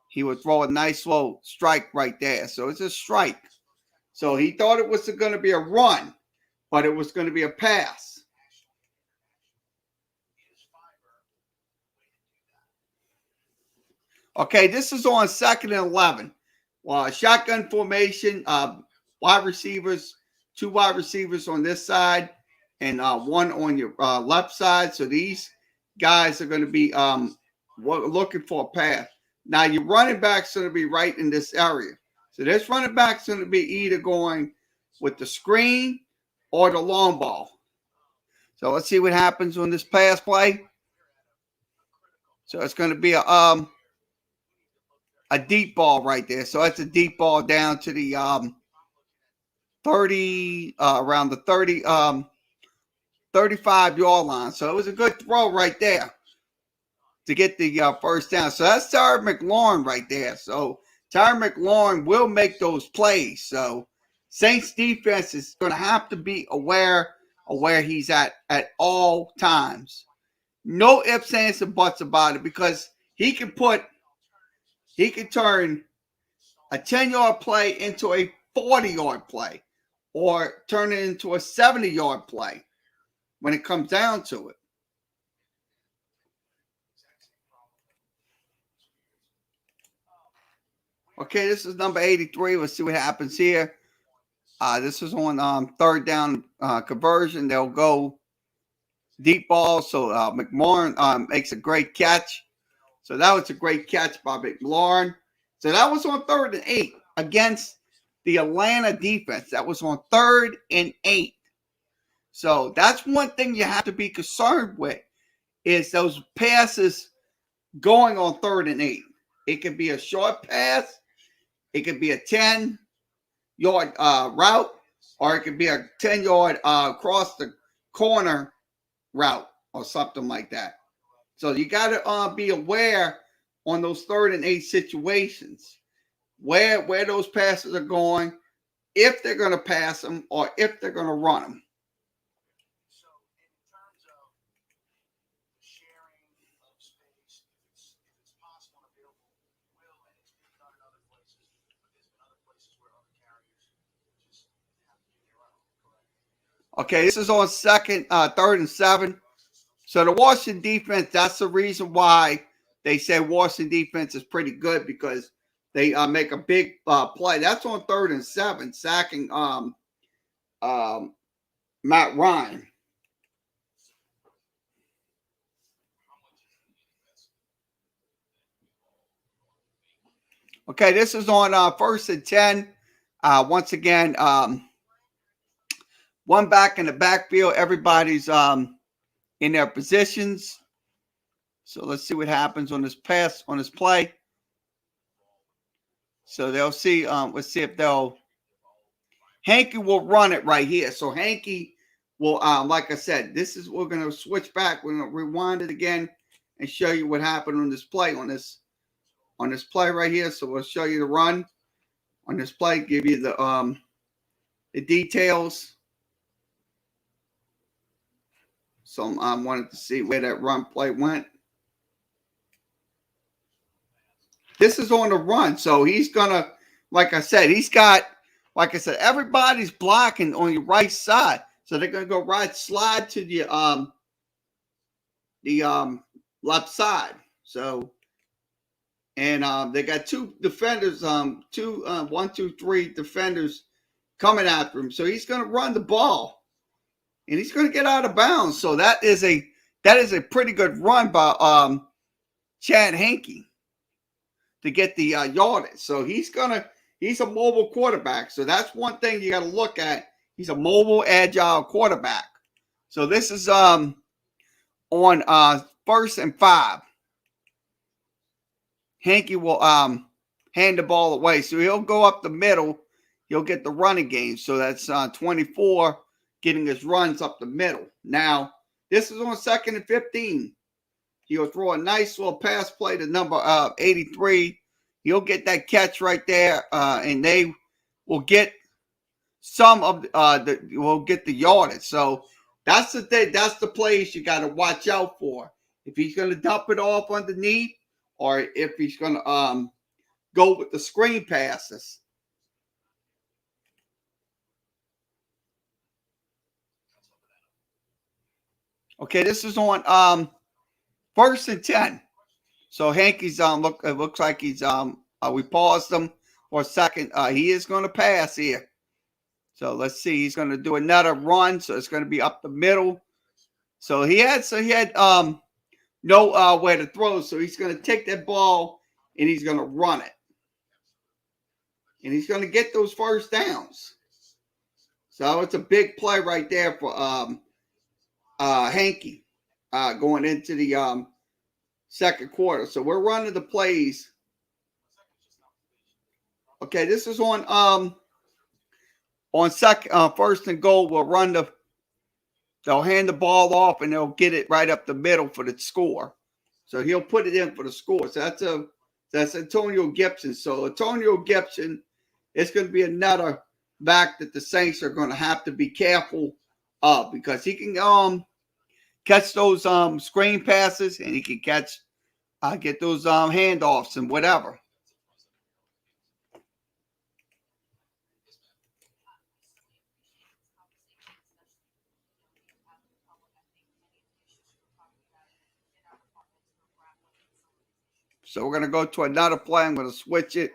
He will throw a nice slow strike right there. So it's a strike. So he thought it was going to be a run, but it was going to be a pass. Okay, this is on 2nd and 11. Well, shotgun formation, wide receivers, 2 wide receivers on this side and 1 on your left side. So these guys are going to be looking for a pass. Now, your running back's going to be right in this area. So this running back's going to be either going with the screen or the long ball. So let's see what happens on this pass play. So it's going to be a deep ball right there. So that's a deep ball down to the 30, around the 30, 35-yard line. So it was a good throw right there to get the first down. So that's Tyler McLaurin right there. So Tyler McLaurin will make those plays. So Saints defense is going to have to be aware of where he's at all times. No ifs, ands, and buts about it, because he can turn a 10-yard play into a 40-yard play, or turn it into a 70-yard play when it comes down to it. Okay, this is number 83. Let's see what happens here. This is on 3rd down conversion. They'll go deep ball. So McLaurin makes a great catch. So that was a great catch by McLaurin. So that was on 3rd and 8 against the Atlanta defense. That was on 3rd and 8. So that's one thing you have to be concerned with is those passes going on 3rd and 8. It could be a short pass. It could be a 10-yard route, or it could be a 10-yard across the corner route or something like that. So you got to be aware on those 3rd and 8 situations where those passes are going, if they're going to pass them or if they're going to run them. Okay, this is on 3rd and 7. So the Washington defense, that's the reason why they say Washington defense is pretty good, because they make a big play. That's on 3rd and 7, sacking Matt Ryan. Okay, this is on 1st and 10. Once again, one back in the backfield. Everybody's in their positions. So let's see what happens on this pass, on this play. So they'll see. Let's see if they'll. Hankey will run it right here. So Hankey will, like I said, we're going to switch back. We're going to rewind it again and show you what happened on this play, on this play right here. So we'll show you the run on this play, give you the details. So I wanted to see where that run play went. This is on the run. So he's going to, like I said, everybody's blocking on your right side. So they're going to go right, slide to the left side. So, and they got 2 defenders, 1, 2, 3 defenders coming after him. So he's going to run the ball, and he's going to get out of bounds. So that is a pretty good run by Chad Hankey to get the yardage. So he's a mobile quarterback. So that's one thing you got to look at. He's a mobile, agile quarterback. So this is on 1st and 5. Hankey will hand the ball away. So he'll go up the middle. He'll get the running game. So that's 24, getting his runs up the middle. Now, this is on 2nd and 15. He'll throw a nice little pass play to number 83. He'll get that catch right there, and they will get some of will get the yardage. So that's the thing. That's the plays you got to watch out for. If he's going to dump it off underneath, or if he's going to go with the screen passes. Okay, this is on 1st and 10. So Hankey's it looks like he's we paused him for a second. He is going to pass here. So let's see. He's going to do another run. So it's going to be up the middle. So he had no way to throw. So he's going to take that ball and he's going to run it. And he's going to get those first downs. So it's a big play right there for Hankey going into the second quarter. So we're running the plays. Okay, this is on 1st and goal. We'll run they'll hand the ball off and they'll get it right up the middle for the score. So he'll put it in for the score. So that's Antonio Gibson. So Antonio Gibson is going to be another back that the Saints are going to have to be careful of, because he can catch those screen passes, and he can get those handoffs and whatever. So we're going to go to another play. I'm going to switch it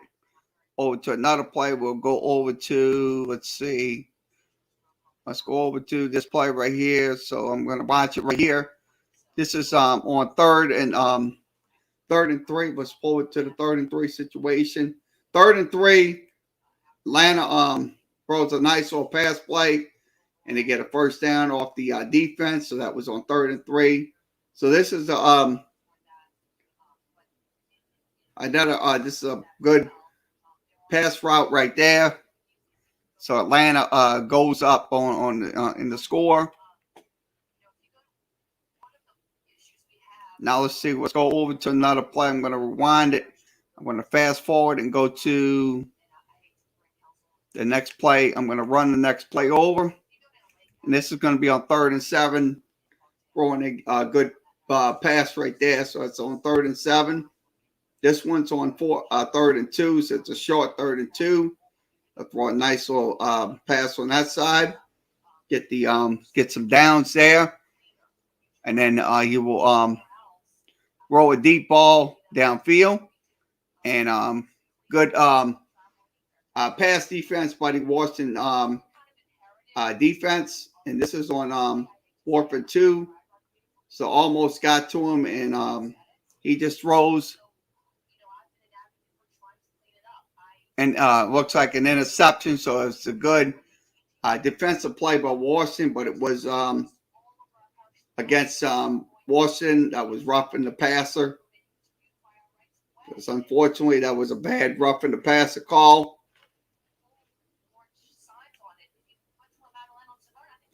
over to another play. We'll go over to, let's see. Let's go over to this play right here. So I'm going to watch it right here. This is on 3rd and 3. Let's forward to the 3rd and 3 situation. 3rd and 3. Atlanta throws a nice little pass play, and they get a first down off the defense. So that was on 3rd and 3. So this is a this is a good pass route right there. So Atlanta goes up in the score. Now let's see. Let's go over to another play. I'm going to rewind it. I'm going to fast forward and go to the next play. I'm going to run the next play over. And this is going to be on 3rd and 7. Throwing a good pass right there. So it's on 3rd and 7. This one's on 3rd and 2. So it's a short 3rd and 2. I'll throw a nice little pass on that side. Get some downs there. And then you will roll a deep ball downfield. And good pass defense by the Washington defense. And this is on 4th and 2. So almost got to him. And he just throws. And looks like an interception. So it's a good defensive play by Washington. But it was against Washington that was roughing the passer. Because unfortunately, that was a bad roughing the passer call.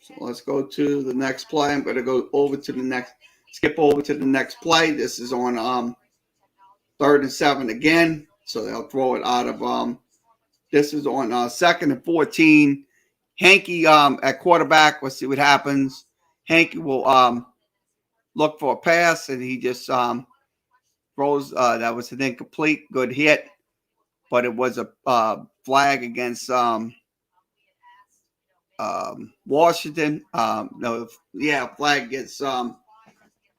So let's go to the next play. I'm going to go over to the next, skip over to the next play. This is on 3rd and 7 again. So they'll throw it out of this is on 2nd and 14. Hankey at quarterback. Let's see what happens. Hankey will look for a pass, and he just throws. That was an incomplete. Good hit, but it was a flag against Washington. Flag against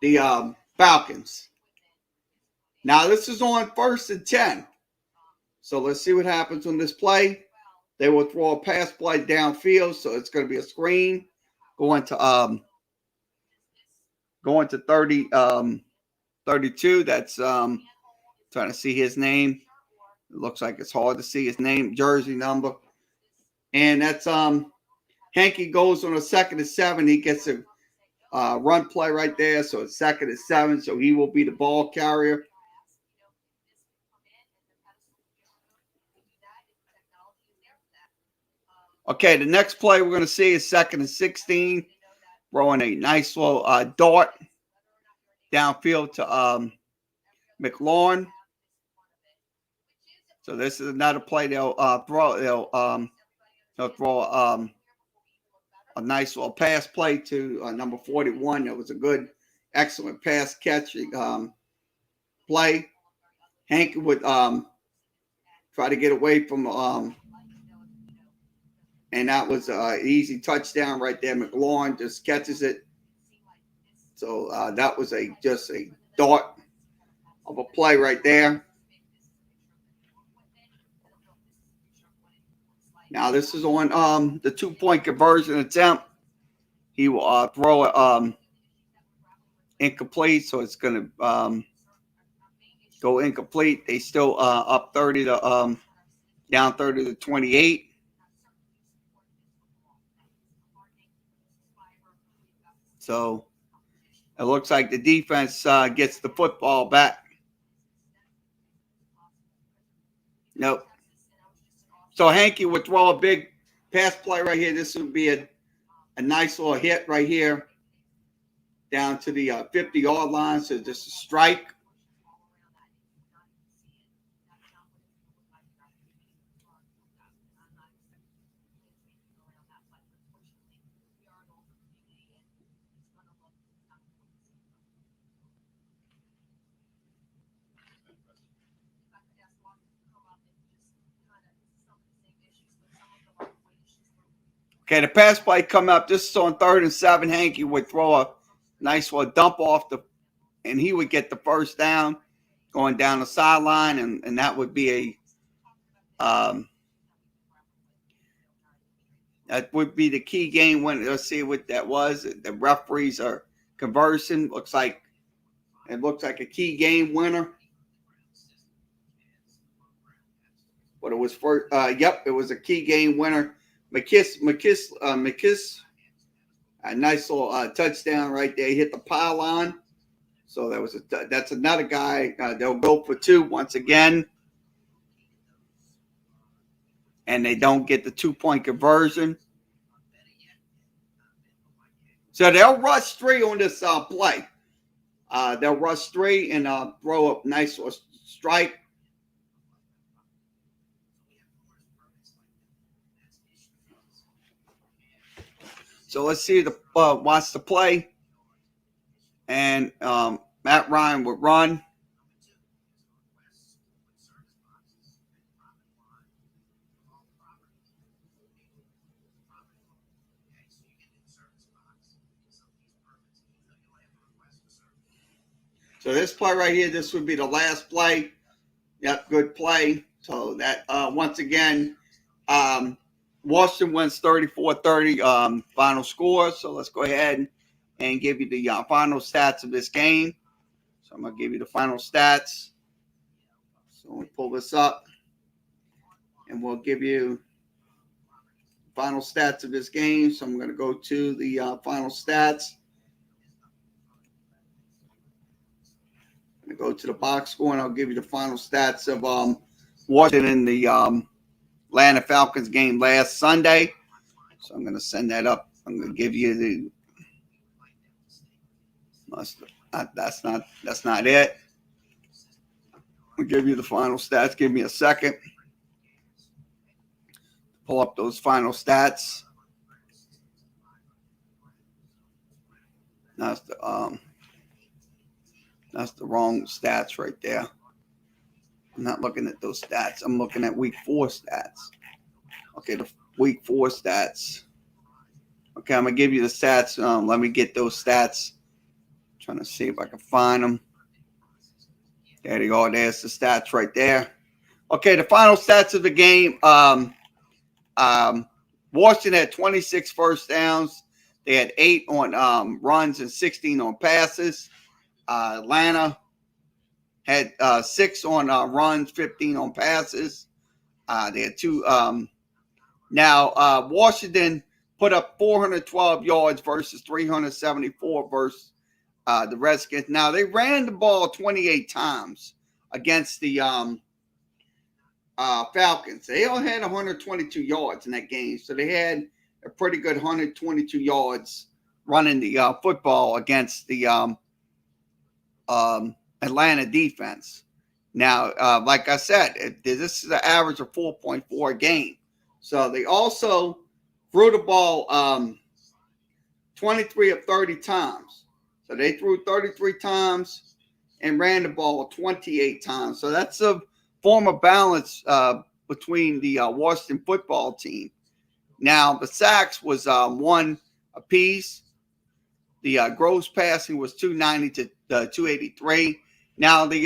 the Falcons. Now this is on 1st and 10. So let's see what happens on this play. They will throw a pass play downfield, so it's going to be a screen going to 30, 32. That's trying to see his name. It looks like it's hard to see his name, jersey number. And that's Hankey goes on a 2nd and 7. He gets a run play right there. So it's 2nd and 7. So he will be the ball carrier. Okay, the next play we're going to see is 2nd and 16. Throwing a nice little dart downfield to McLaurin. So this is another play they'll throw. They'll throw a nice little pass play to number 41. That was a good, excellent pass catching play. Hank would try to get away from and that was an easy touchdown right there. McLaurin just catches it. So that was just a dart of a play right there. Now this is on the 2-point conversion attempt. He will throw it incomplete, so it's going to go incomplete. They still up 30 to down 30 to 28. So it looks like the defense gets the football back. Nope. So Hankey would throw a big pass play right here. This would be a nice little hit right here down to the 50-yard line. So just a strike. Okay, the pass play come up. This is on 3rd and 7. Hankey would throw a nice little dump off and he would get the first down going down the sideline, and that would be That would be the key game winner. Let's see what that was. The referees are conversing. It looks like a key game winner. But it was for it was a key game winner. McKiss, a nice little touchdown right there. He hit the pylon. So that's another guy. They'll go for 2 once again. And they don't get the 2-point conversion. So they'll rush 3 on this play. They'll rush 3 and throw up nice little strike. So let's see watch the play. And Matt Ryan would run. So this play right here, this would be the last play. Yep, good play. So that once again, Washington wins 34-30 final score. So let's go ahead and give you the final stats of this game. So I'm going to give you the final stats. So we pull this up and we'll give you final stats of this game. So I'm going to go to the final stats. I'm going to go to the box score and I'll give you the final stats of Washington in the Atlanta Falcons game last Sunday. So I'm going to send that up. I'm going to give you the. That's not it. I'll give you the final stats. Give me a second. Pull up those final stats. That's the wrong stats right there. I'm not looking at those stats. I'm looking at week 4 stats. Okay, the week 4 stats. Okay, I'm going to give you the stats. Let me get those stats. I'm trying to see if I can find them. There they go. There's the stats right there. Okay, the final stats of the game. Washington had 26 first downs. They had 8 on runs and 16 on passes. Atlanta had 6 on runs, 15 on passes. They had 2. Now, Washington put up 412 yards versus 374 versus the Redskins. Now, they ran the ball 28 times against the Falcons. They only had 122 yards in that game. So they had a pretty good 122 yards running the football against the Atlanta defense. Now, like I said, this is an average of 4.4 a game. So they also threw the ball 23 of 30 times. So they threw 33 times and ran the ball 28 times. So that's a form of balance between the Washington football team. Now, the sacks was 1 apiece. The gross passing was 290 to 283. Now, the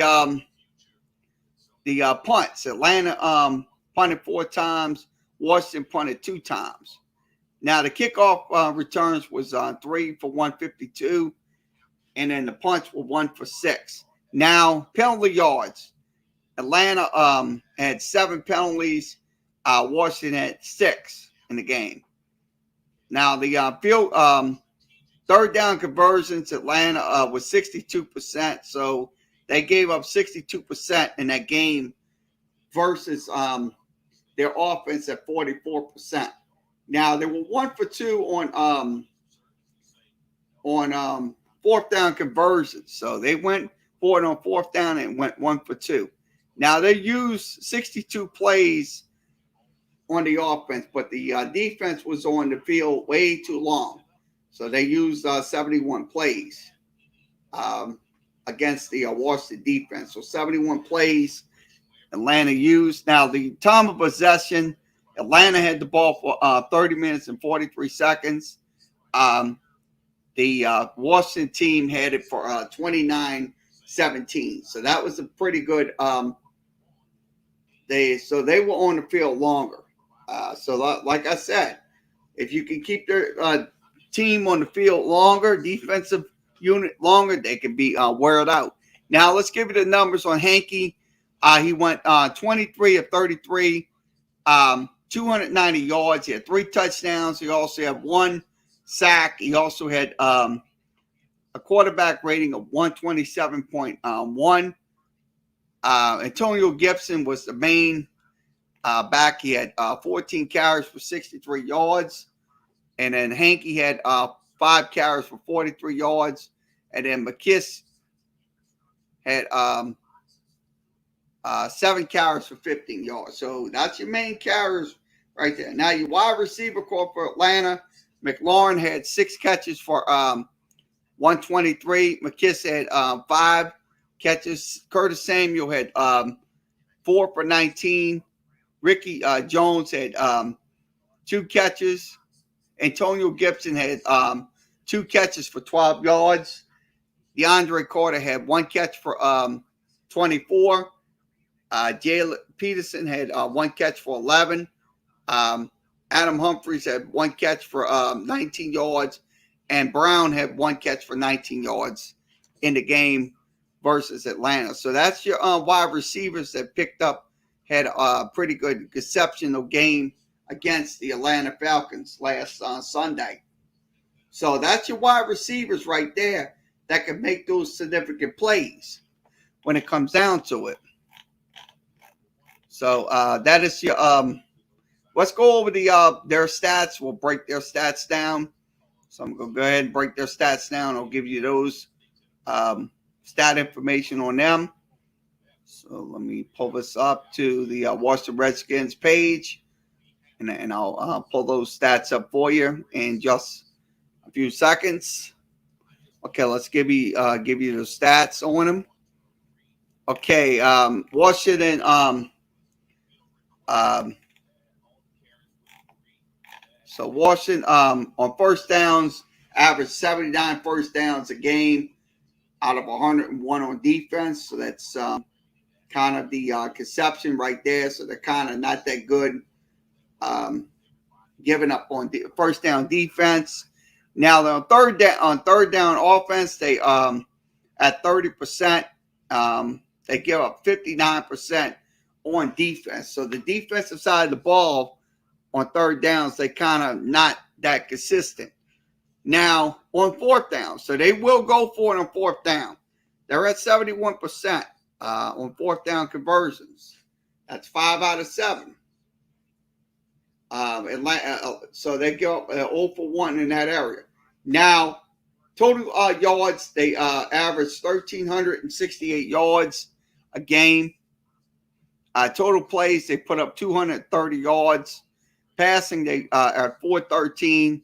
punts, Atlanta punted 4 times. Washington punted 2 times. Now, the kickoff returns was 3 for 152. And then the punts were 1 for 6. Now, penalty yards. Atlanta had 7 penalties. Washington had 6 in the game. Now, the field third down conversions, Atlanta was 62%. So they gave up 62% in that game versus their offense at 44%. Now, they were 1 for 2 on 4th down conversions. So they went for it on 4th down and went 1 for 2. Now, they used 62 plays on the offense, but the defense was on the field way too long. So they used 71 plays against the Washington defense. So 71 plays Atlanta used. Now, the time of possession, Atlanta had the ball for 30 minutes and 43 seconds. The Washington team had it for 29-17. So that was a pretty good they were on the field longer. So like I said, If you can keep their team on the field longer, defensive unit longer, they can be wear out. Now let's give you the numbers on Hankey. He went 23 of 33, 290 yards. He had 3 touchdowns. He also had 1 sack. He also had a quarterback rating of 127.1. Antonio Gibson was the main back. He had 14 carries for 63 yards. And then Hankey had 5 carries for 43 yards. And then McKiss had 7 carries for 15 yards. So that's your main carriers right there. Now your wide receiver core for Atlanta, McLaurin had 6 catches for 123. McKiss had 5 catches. Curtis Samuel had 4 for 19. Ricky Jones had 2 catches. Antonio Gibson had 2 catches for 12 yards. DeAndre Carter had 1 catch for 24. Jalen Peterson had 1 catch for 11. Adam Humphries had 1 catch for 19 yards. And Brown had 1 catch for 19 yards in the game versus Atlanta. So that's your wide receivers that picked up, had a pretty good exceptional game against the Atlanta Falcons last Sunday. So that's your wide receivers right there that can make those significant plays when it comes down to it. So that is your let's go over the their stats. We'll break their stats down. So I'm going to go ahead and break their stats down. I'll give you those stat information on them. So let me pull this up to the Washington Redskins page, and I'll pull those stats up for you in just a few seconds. Okay, let's give you the stats on them. Okay, Washington. So Washington on first downs averaged 79 first downs a game out of 101 on defense. So that's kind of the conception right there. So they're kind of not that good giving up on first down defense. Now on third down offense, they at 30%, they give up 59% on defense. So the defensive side of the ball on third downs, they kind of not that consistent. Now on fourth down, so they will go for it on fourth down. They're at 71% on fourth down conversions. That's 5 out of 7. So they go 0 for 1 in that area. Now, total yards, they average 1,368 yards a game. Total plays, they put up 230 yards. Passing, they are at 413.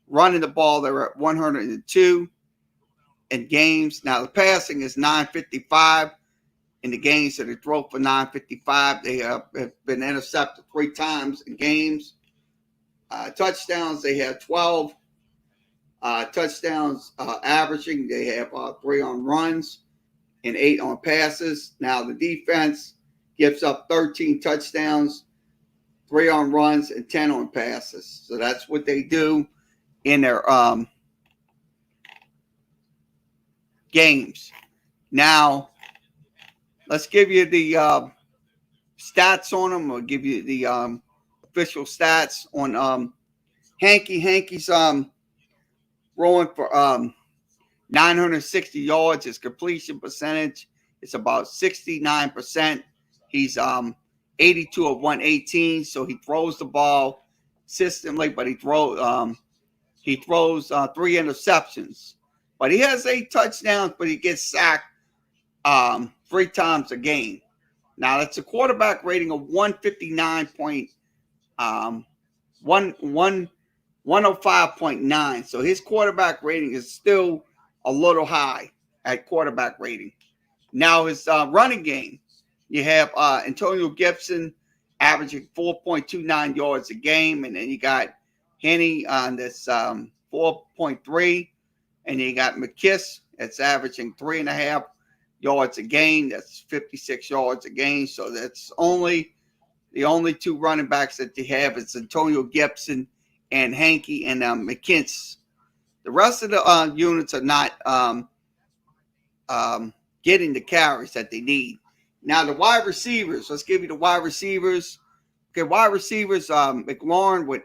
Running the ball, they're at 102 in games. Now, the passing is 955 in the games that they throw for 955. They have been intercepted 3 times in games. Touchdowns, they have 12 touchdowns averaging. They have 3 on runs and 8 on passes. Now, the defense gives up 13 touchdowns, 3 on runs, and 10 on passes. So that's what they do in their games. Now, let's give you the stats on them. I'll give you the official stats on Hankey. Hankey's rolling for 960 yards. His completion percentage is about 69%. He's 82 of 118, so he throws the ball consistently, but he throws 3 interceptions. But he has 8 touchdowns, but he gets sacked 3 times a game. Now that's a quarterback rating of 105.9. So his quarterback rating is still a little high at quarterback rating. Now his running game, you have Antonio Gibson averaging 4.29 yards a game, and then you got Henny on this 4.3, and you got McKiss that's averaging 3.5 yards a game. That's 56 yards a game. So that's the only 2 running backs that they have is Antonio Gibson and Hankey and McKinstry. The rest of the units are not getting the carries that they need. Now, the wide receivers, let's give you the wide receivers. Okay, wide receivers, McLaurin with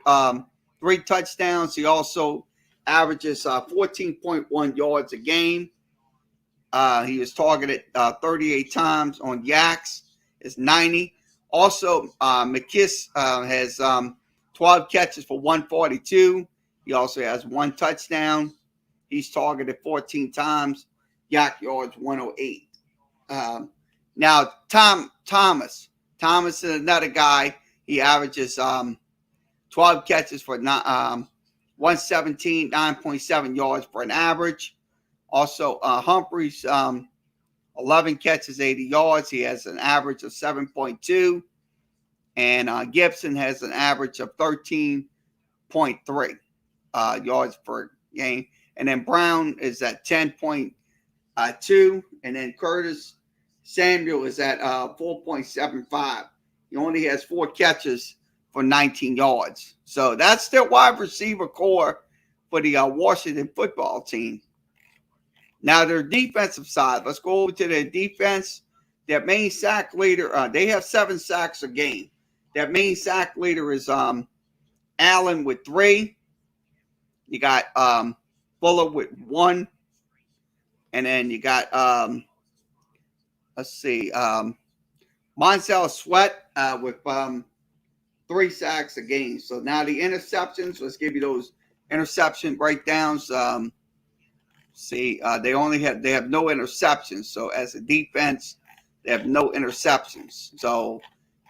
3 touchdowns. He also averages 14.1 yards a game. He was targeted 38 times on Yaks. It's 90. Also, McKiss has 12 catches for 142. He also has 1 touchdown. He's targeted 14 times. Yak yards 108. Now, Thomas. Thomas is another guy. He averages 12 catches for 117, 9.7 yards for an average. Also, Humphreys, 11 catches, 80 yards. He has an average of 7.2. And Gibson has an average of 13.3 yards per game. And then Brown is at 10.2. And then Curtis Samuel is at 4.75. He only has 4 catches for 19 yards. So that's their wide receiver core for the Washington football team. Now, their defensive side, let's go over to their defense. Their main sack leader, they have 7 sacks a game. Their main sack leader is Allen with 3. You got Fuller with 1. And then you got, Montez Sweat with 3 sacks a game. So now the interceptions, let's give you those interception breakdowns. They have no interceptions. So as a defense, they have no interceptions. So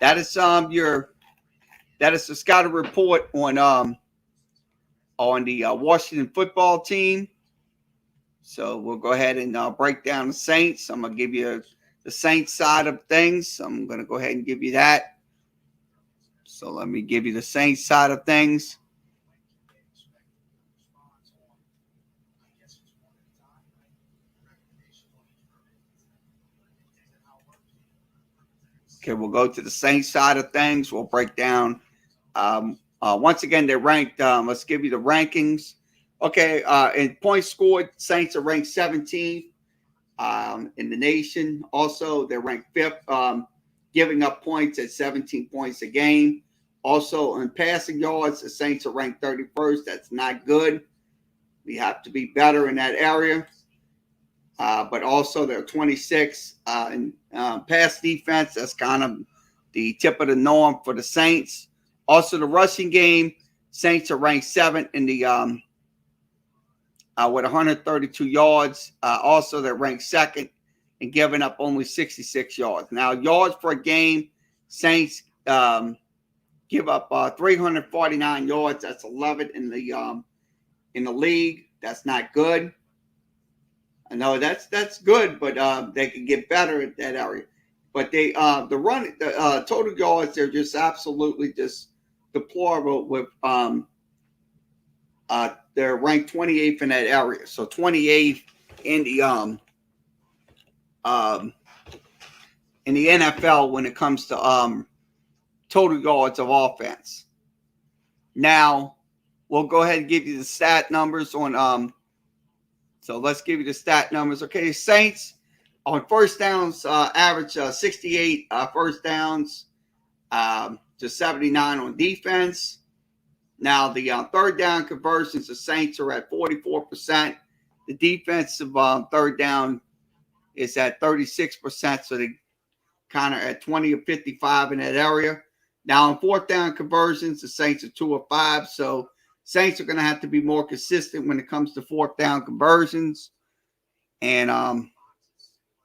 that is the scouting report on the Washington football team. So we'll go ahead and break down the Saints. I'm gonna give you the Saints side of things. I'm gonna go ahead and give you that. So let me give you the Saints side of things. Okay, we'll go to the Saints side of things. We'll break down. Once again, they're ranked. Let's give you the rankings. Okay, in points scored, Saints are ranked 17th in the nation. Also, they're ranked 5th, giving up points at 17 points a game. Also, in passing yards, the Saints are ranked 31st. That's not good. We have to be better in that area. But also, they're 26th in pass defense. That's kind of the tip of the norm for the Saints. Also, the rushing game, Saints are ranked 7th in the with 132 yards. Also, they're ranked 2nd and giving up only 66 yards. Now, yards per game, Saints give up 349 yards. That's 11th in the league. That's not good. I know that's good, but they can get better at that area. But they the total yards, they're just absolutely just deplorable with they're ranked 28th in that area. So 28th in the NFL when it comes to total yards of offense. Now, we'll go ahead and give you the stat numbers on so let's give you the stat numbers. Okay, Saints on first downs average 68 first downs to 79 on defense. Now, the third down conversions, the Saints are at 44%. The defensive third down is at 36%, so they kind of at 20 or 55 in that area. Now, on fourth down conversions, the Saints are 2 of 5, so Saints are going to have to be more consistent when it comes to fourth down conversions. And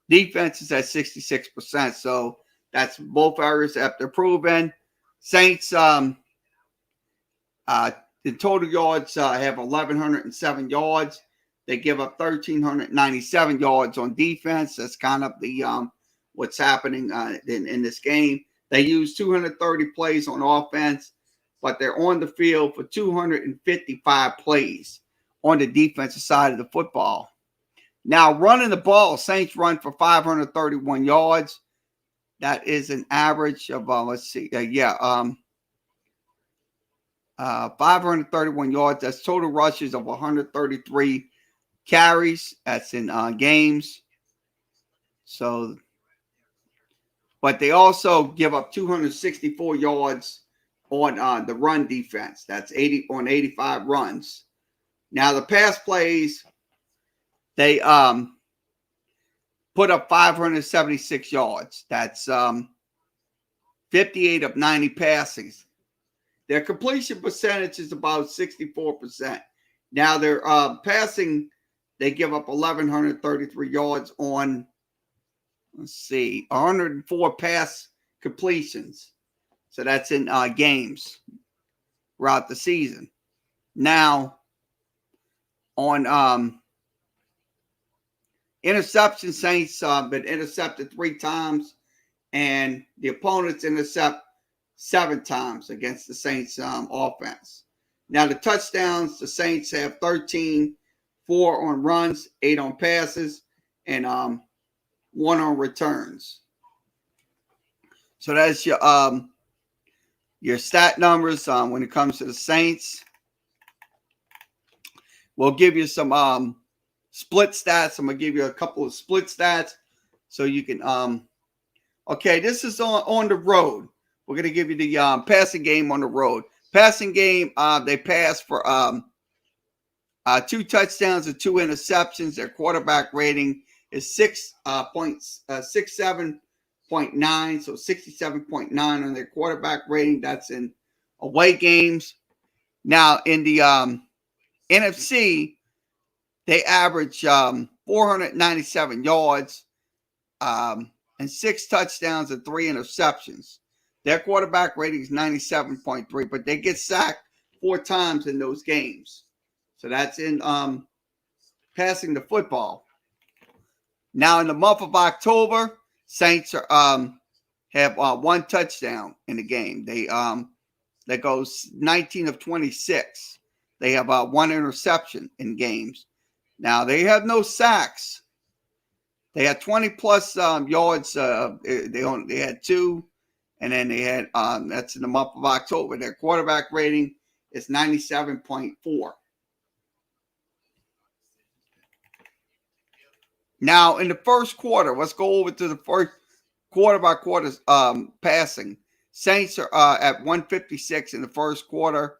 defense is at 66%, so that's both areas that they're proven. Saints, the total yards have 1,107 yards. They give up 1,397 yards on defense. That's kind of the what's happening in this game. They use 230 plays on offense, but they're on the field for 255 plays on the defensive side of the football. Now, running the ball, Saints run for 531 yards. That is an average of, 531 yards. That's total rushes of 133 carries. That's in games. So, but they also give up 264 yards on the run defense. That's 80 on 85 runs. Now the pass plays, they put up 576 yards. That's 58 of 90 passings. Their completion percentage is about 64%. Now their passing, they give up 1,133 yards on, 104 pass completions. So that's in games throughout the season. Now, on interception, Saints been intercepted 3 times, and the opponents intercept 7 times against the Saints offense. Now, the touchdowns, the Saints have 13, 4 on runs, 8 on passes, and 1 on returns. So that's your stat numbers when it comes to the Saints. We'll give you some split stats. I'm going to give you a couple of split stats so you can okay, this is on the road. We're going to give you the passing game on the road. Passing game, they passed for 2 touchdowns and 2 interceptions. Their quarterback rating is 67.9, so 67.9 on their quarterback rating. That's in away games. Now, in the NFC, they average 497 yards and 6 touchdowns and 3 interceptions. Their quarterback rating is 97.3, but they get sacked 4 times in those games. So that's in passing the football. Now, in the month of October, Saints are, have 1 touchdown in the game. They that goes 19 of 26. They have 1 interception in games. Now, they have no sacks. They had 20 plus yards. They had 2, and then they had that's in the month of October. Their quarterback rating is 97.4. Now, in the first quarter, let's go over to the first quarter by quarter passing. Saints are at 156 in the first quarter.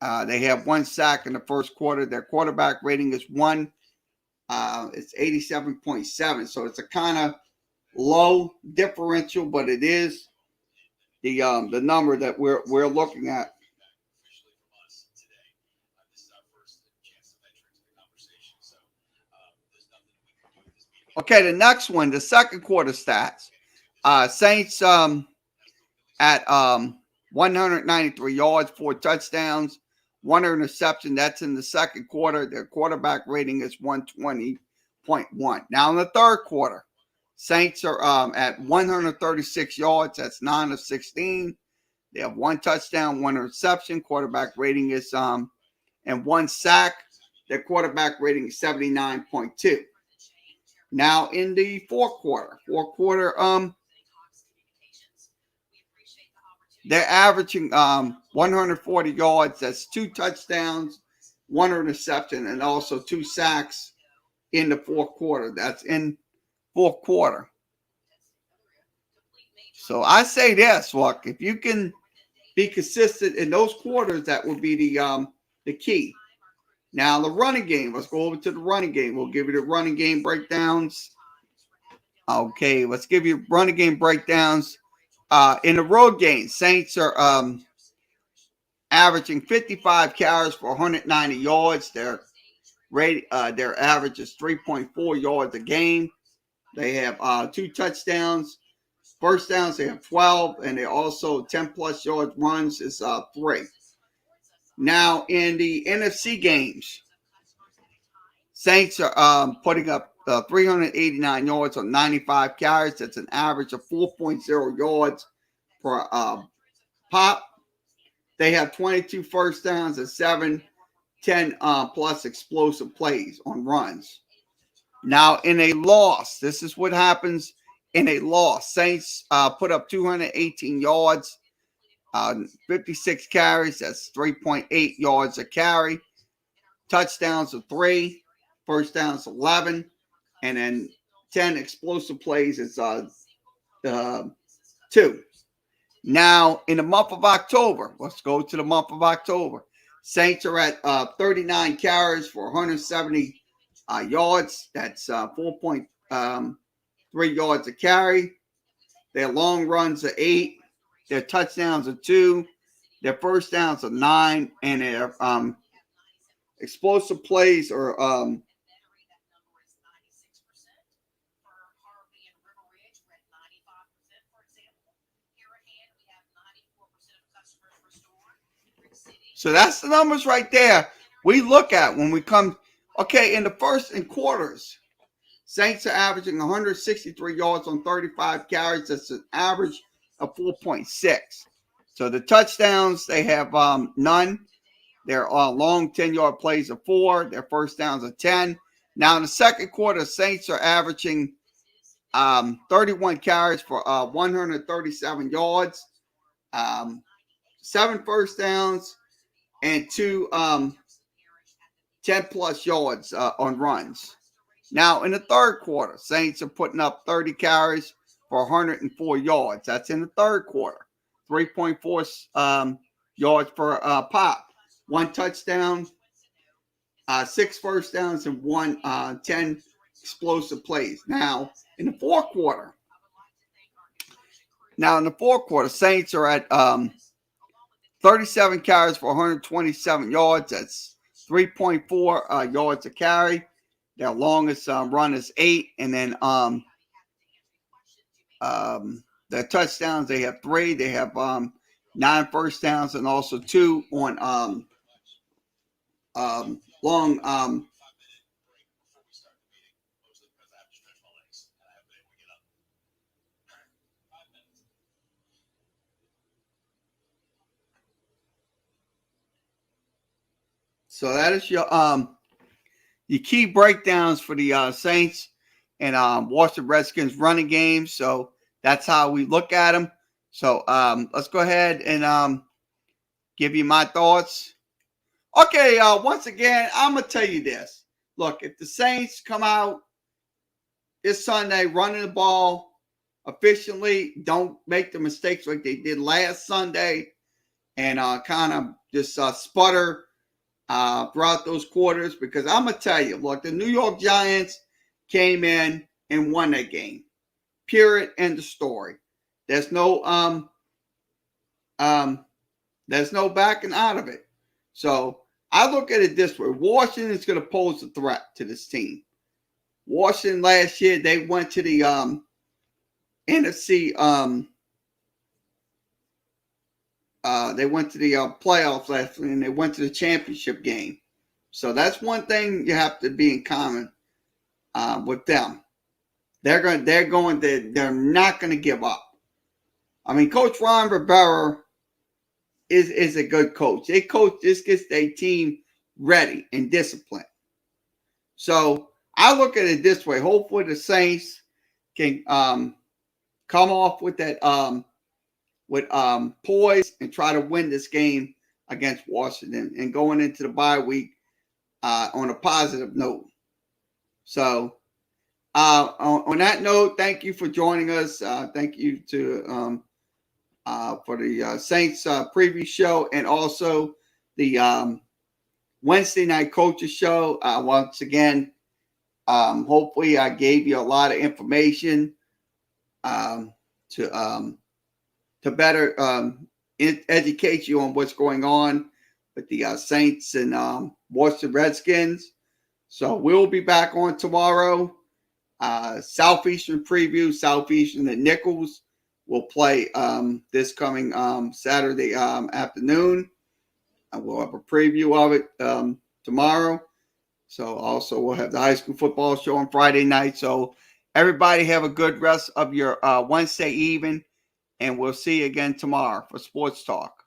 They have 1 sack in the first quarter. Their quarterback rating is 1. It's 87.7. So it's a kind of low differential, but it is the number that we're looking at. Okay, the next one, the second quarter stats. Saints at 193 yards, 4 touchdowns, 1 interception. That's in the second quarter. Their quarterback rating is 120.1. Now in the third quarter, Saints are at 136 yards. That's 9 of 16. They have 1 touchdown, 1 interception. Quarterback rating is and 1 sack. Their quarterback rating is 79.2. Now in the fourth quarter, they're averaging 140 yards. That's 2 touchdowns, 1 interception, and also 2 sacks in the fourth quarter. That's in fourth quarter. So I say this, look, if you can be consistent in those quarters, that will be the key. Now, the running game. Let's go over to the running game. We'll give you the running game breakdowns. Okay, let's give you running game breakdowns. In the road game, Saints are averaging 55 carries for 190 yards. Their average is 3.4 yards a game. They have 2 touchdowns. First downs, they have 12, and they also 10-plus yards runs is 3. Now, in the NFC games, Saints are putting up 389 yards on 95 carries. That's an average of 4.0 yards per pop. They have 22 first downs and 10+ explosive plays on runs. Now, in a loss, this is what happens in a loss. Saints put up 218 yards 56 carries, that's 3.8 yards a carry. Touchdowns of 3, first downs 11, and then 10 explosive plays is 2. Now, in the month of October, let's go to the month of October. Saints are at 39 carries for 170 yards. That's 4.3 yards a carry. Their long runs are 8. Their touchdowns are 2. Their first downs are 9. And their explosive plays are so that's the numbers right there we look at when we come. Okay, in the first and quarters, Saints are averaging 163 yards on 35 carries. That's an average of 4.6. So the touchdowns, they have none. Their long 10-yard plays are 4. Their first downs are 10. Now in the second quarter, Saints are averaging 31 carries for 137 yards, 7 first downs, and 2 10-plus yards on runs. Now, in the third quarter, Saints are putting up 30 carries for 104 yards. That's in the third quarter. 3.4 yards per pop. 1 touchdown, 6 first downs, and 10 explosive plays. Now, in the fourth quarter, Saints are at 37 carries for 127 yards. That's 3.4 yards a carry. Their longest run is 8. And then their touchdowns, they have 3. They have 9 first downs and also 2 on long so that is your key breakdowns for the Saints and Washington Redskins running games. So that's how we look at them. So let's go ahead and give you my thoughts. Okay, once again, I'm going to tell you this. Look, if the Saints come out this Sunday running the ball efficiently, don't make the mistakes like they did last Sunday and kind of just sputter throughout those quarters, because I'm going to tell you, look, the New York Giants came in and won that game. Period. End of story. There's no backing out of it. So I look at it this way. Washington is going to pose a threat to this team. Washington last year, they went to the NFC they went to the playoffs last year, and they went to the championship game. So that's one thing you have to be in common with them. They're not going to give up. I mean, Coach Ron Rivera is a good coach. This gets their team ready and disciplined. So I look at it this way. Hopefully the Saints can come off with that poise and try to win this game against Washington and going into the bye week on a positive note. So on that note, thank you for joining us. Thank you to for the Saints preview show and also the Wednesday night coaches show. Once again, hopefully I gave you a lot of information to better educate you on what's going on with the Saints and Washington Redskins. So we'll be back on tomorrow. Southeastern preview. Southeastern and Nichols will play this coming Saturday afternoon. We'll have a preview of it tomorrow. So also we'll have the high school football show on Friday night. So everybody have a good rest of your Wednesday evening. And we'll see you again tomorrow for Sports Talk.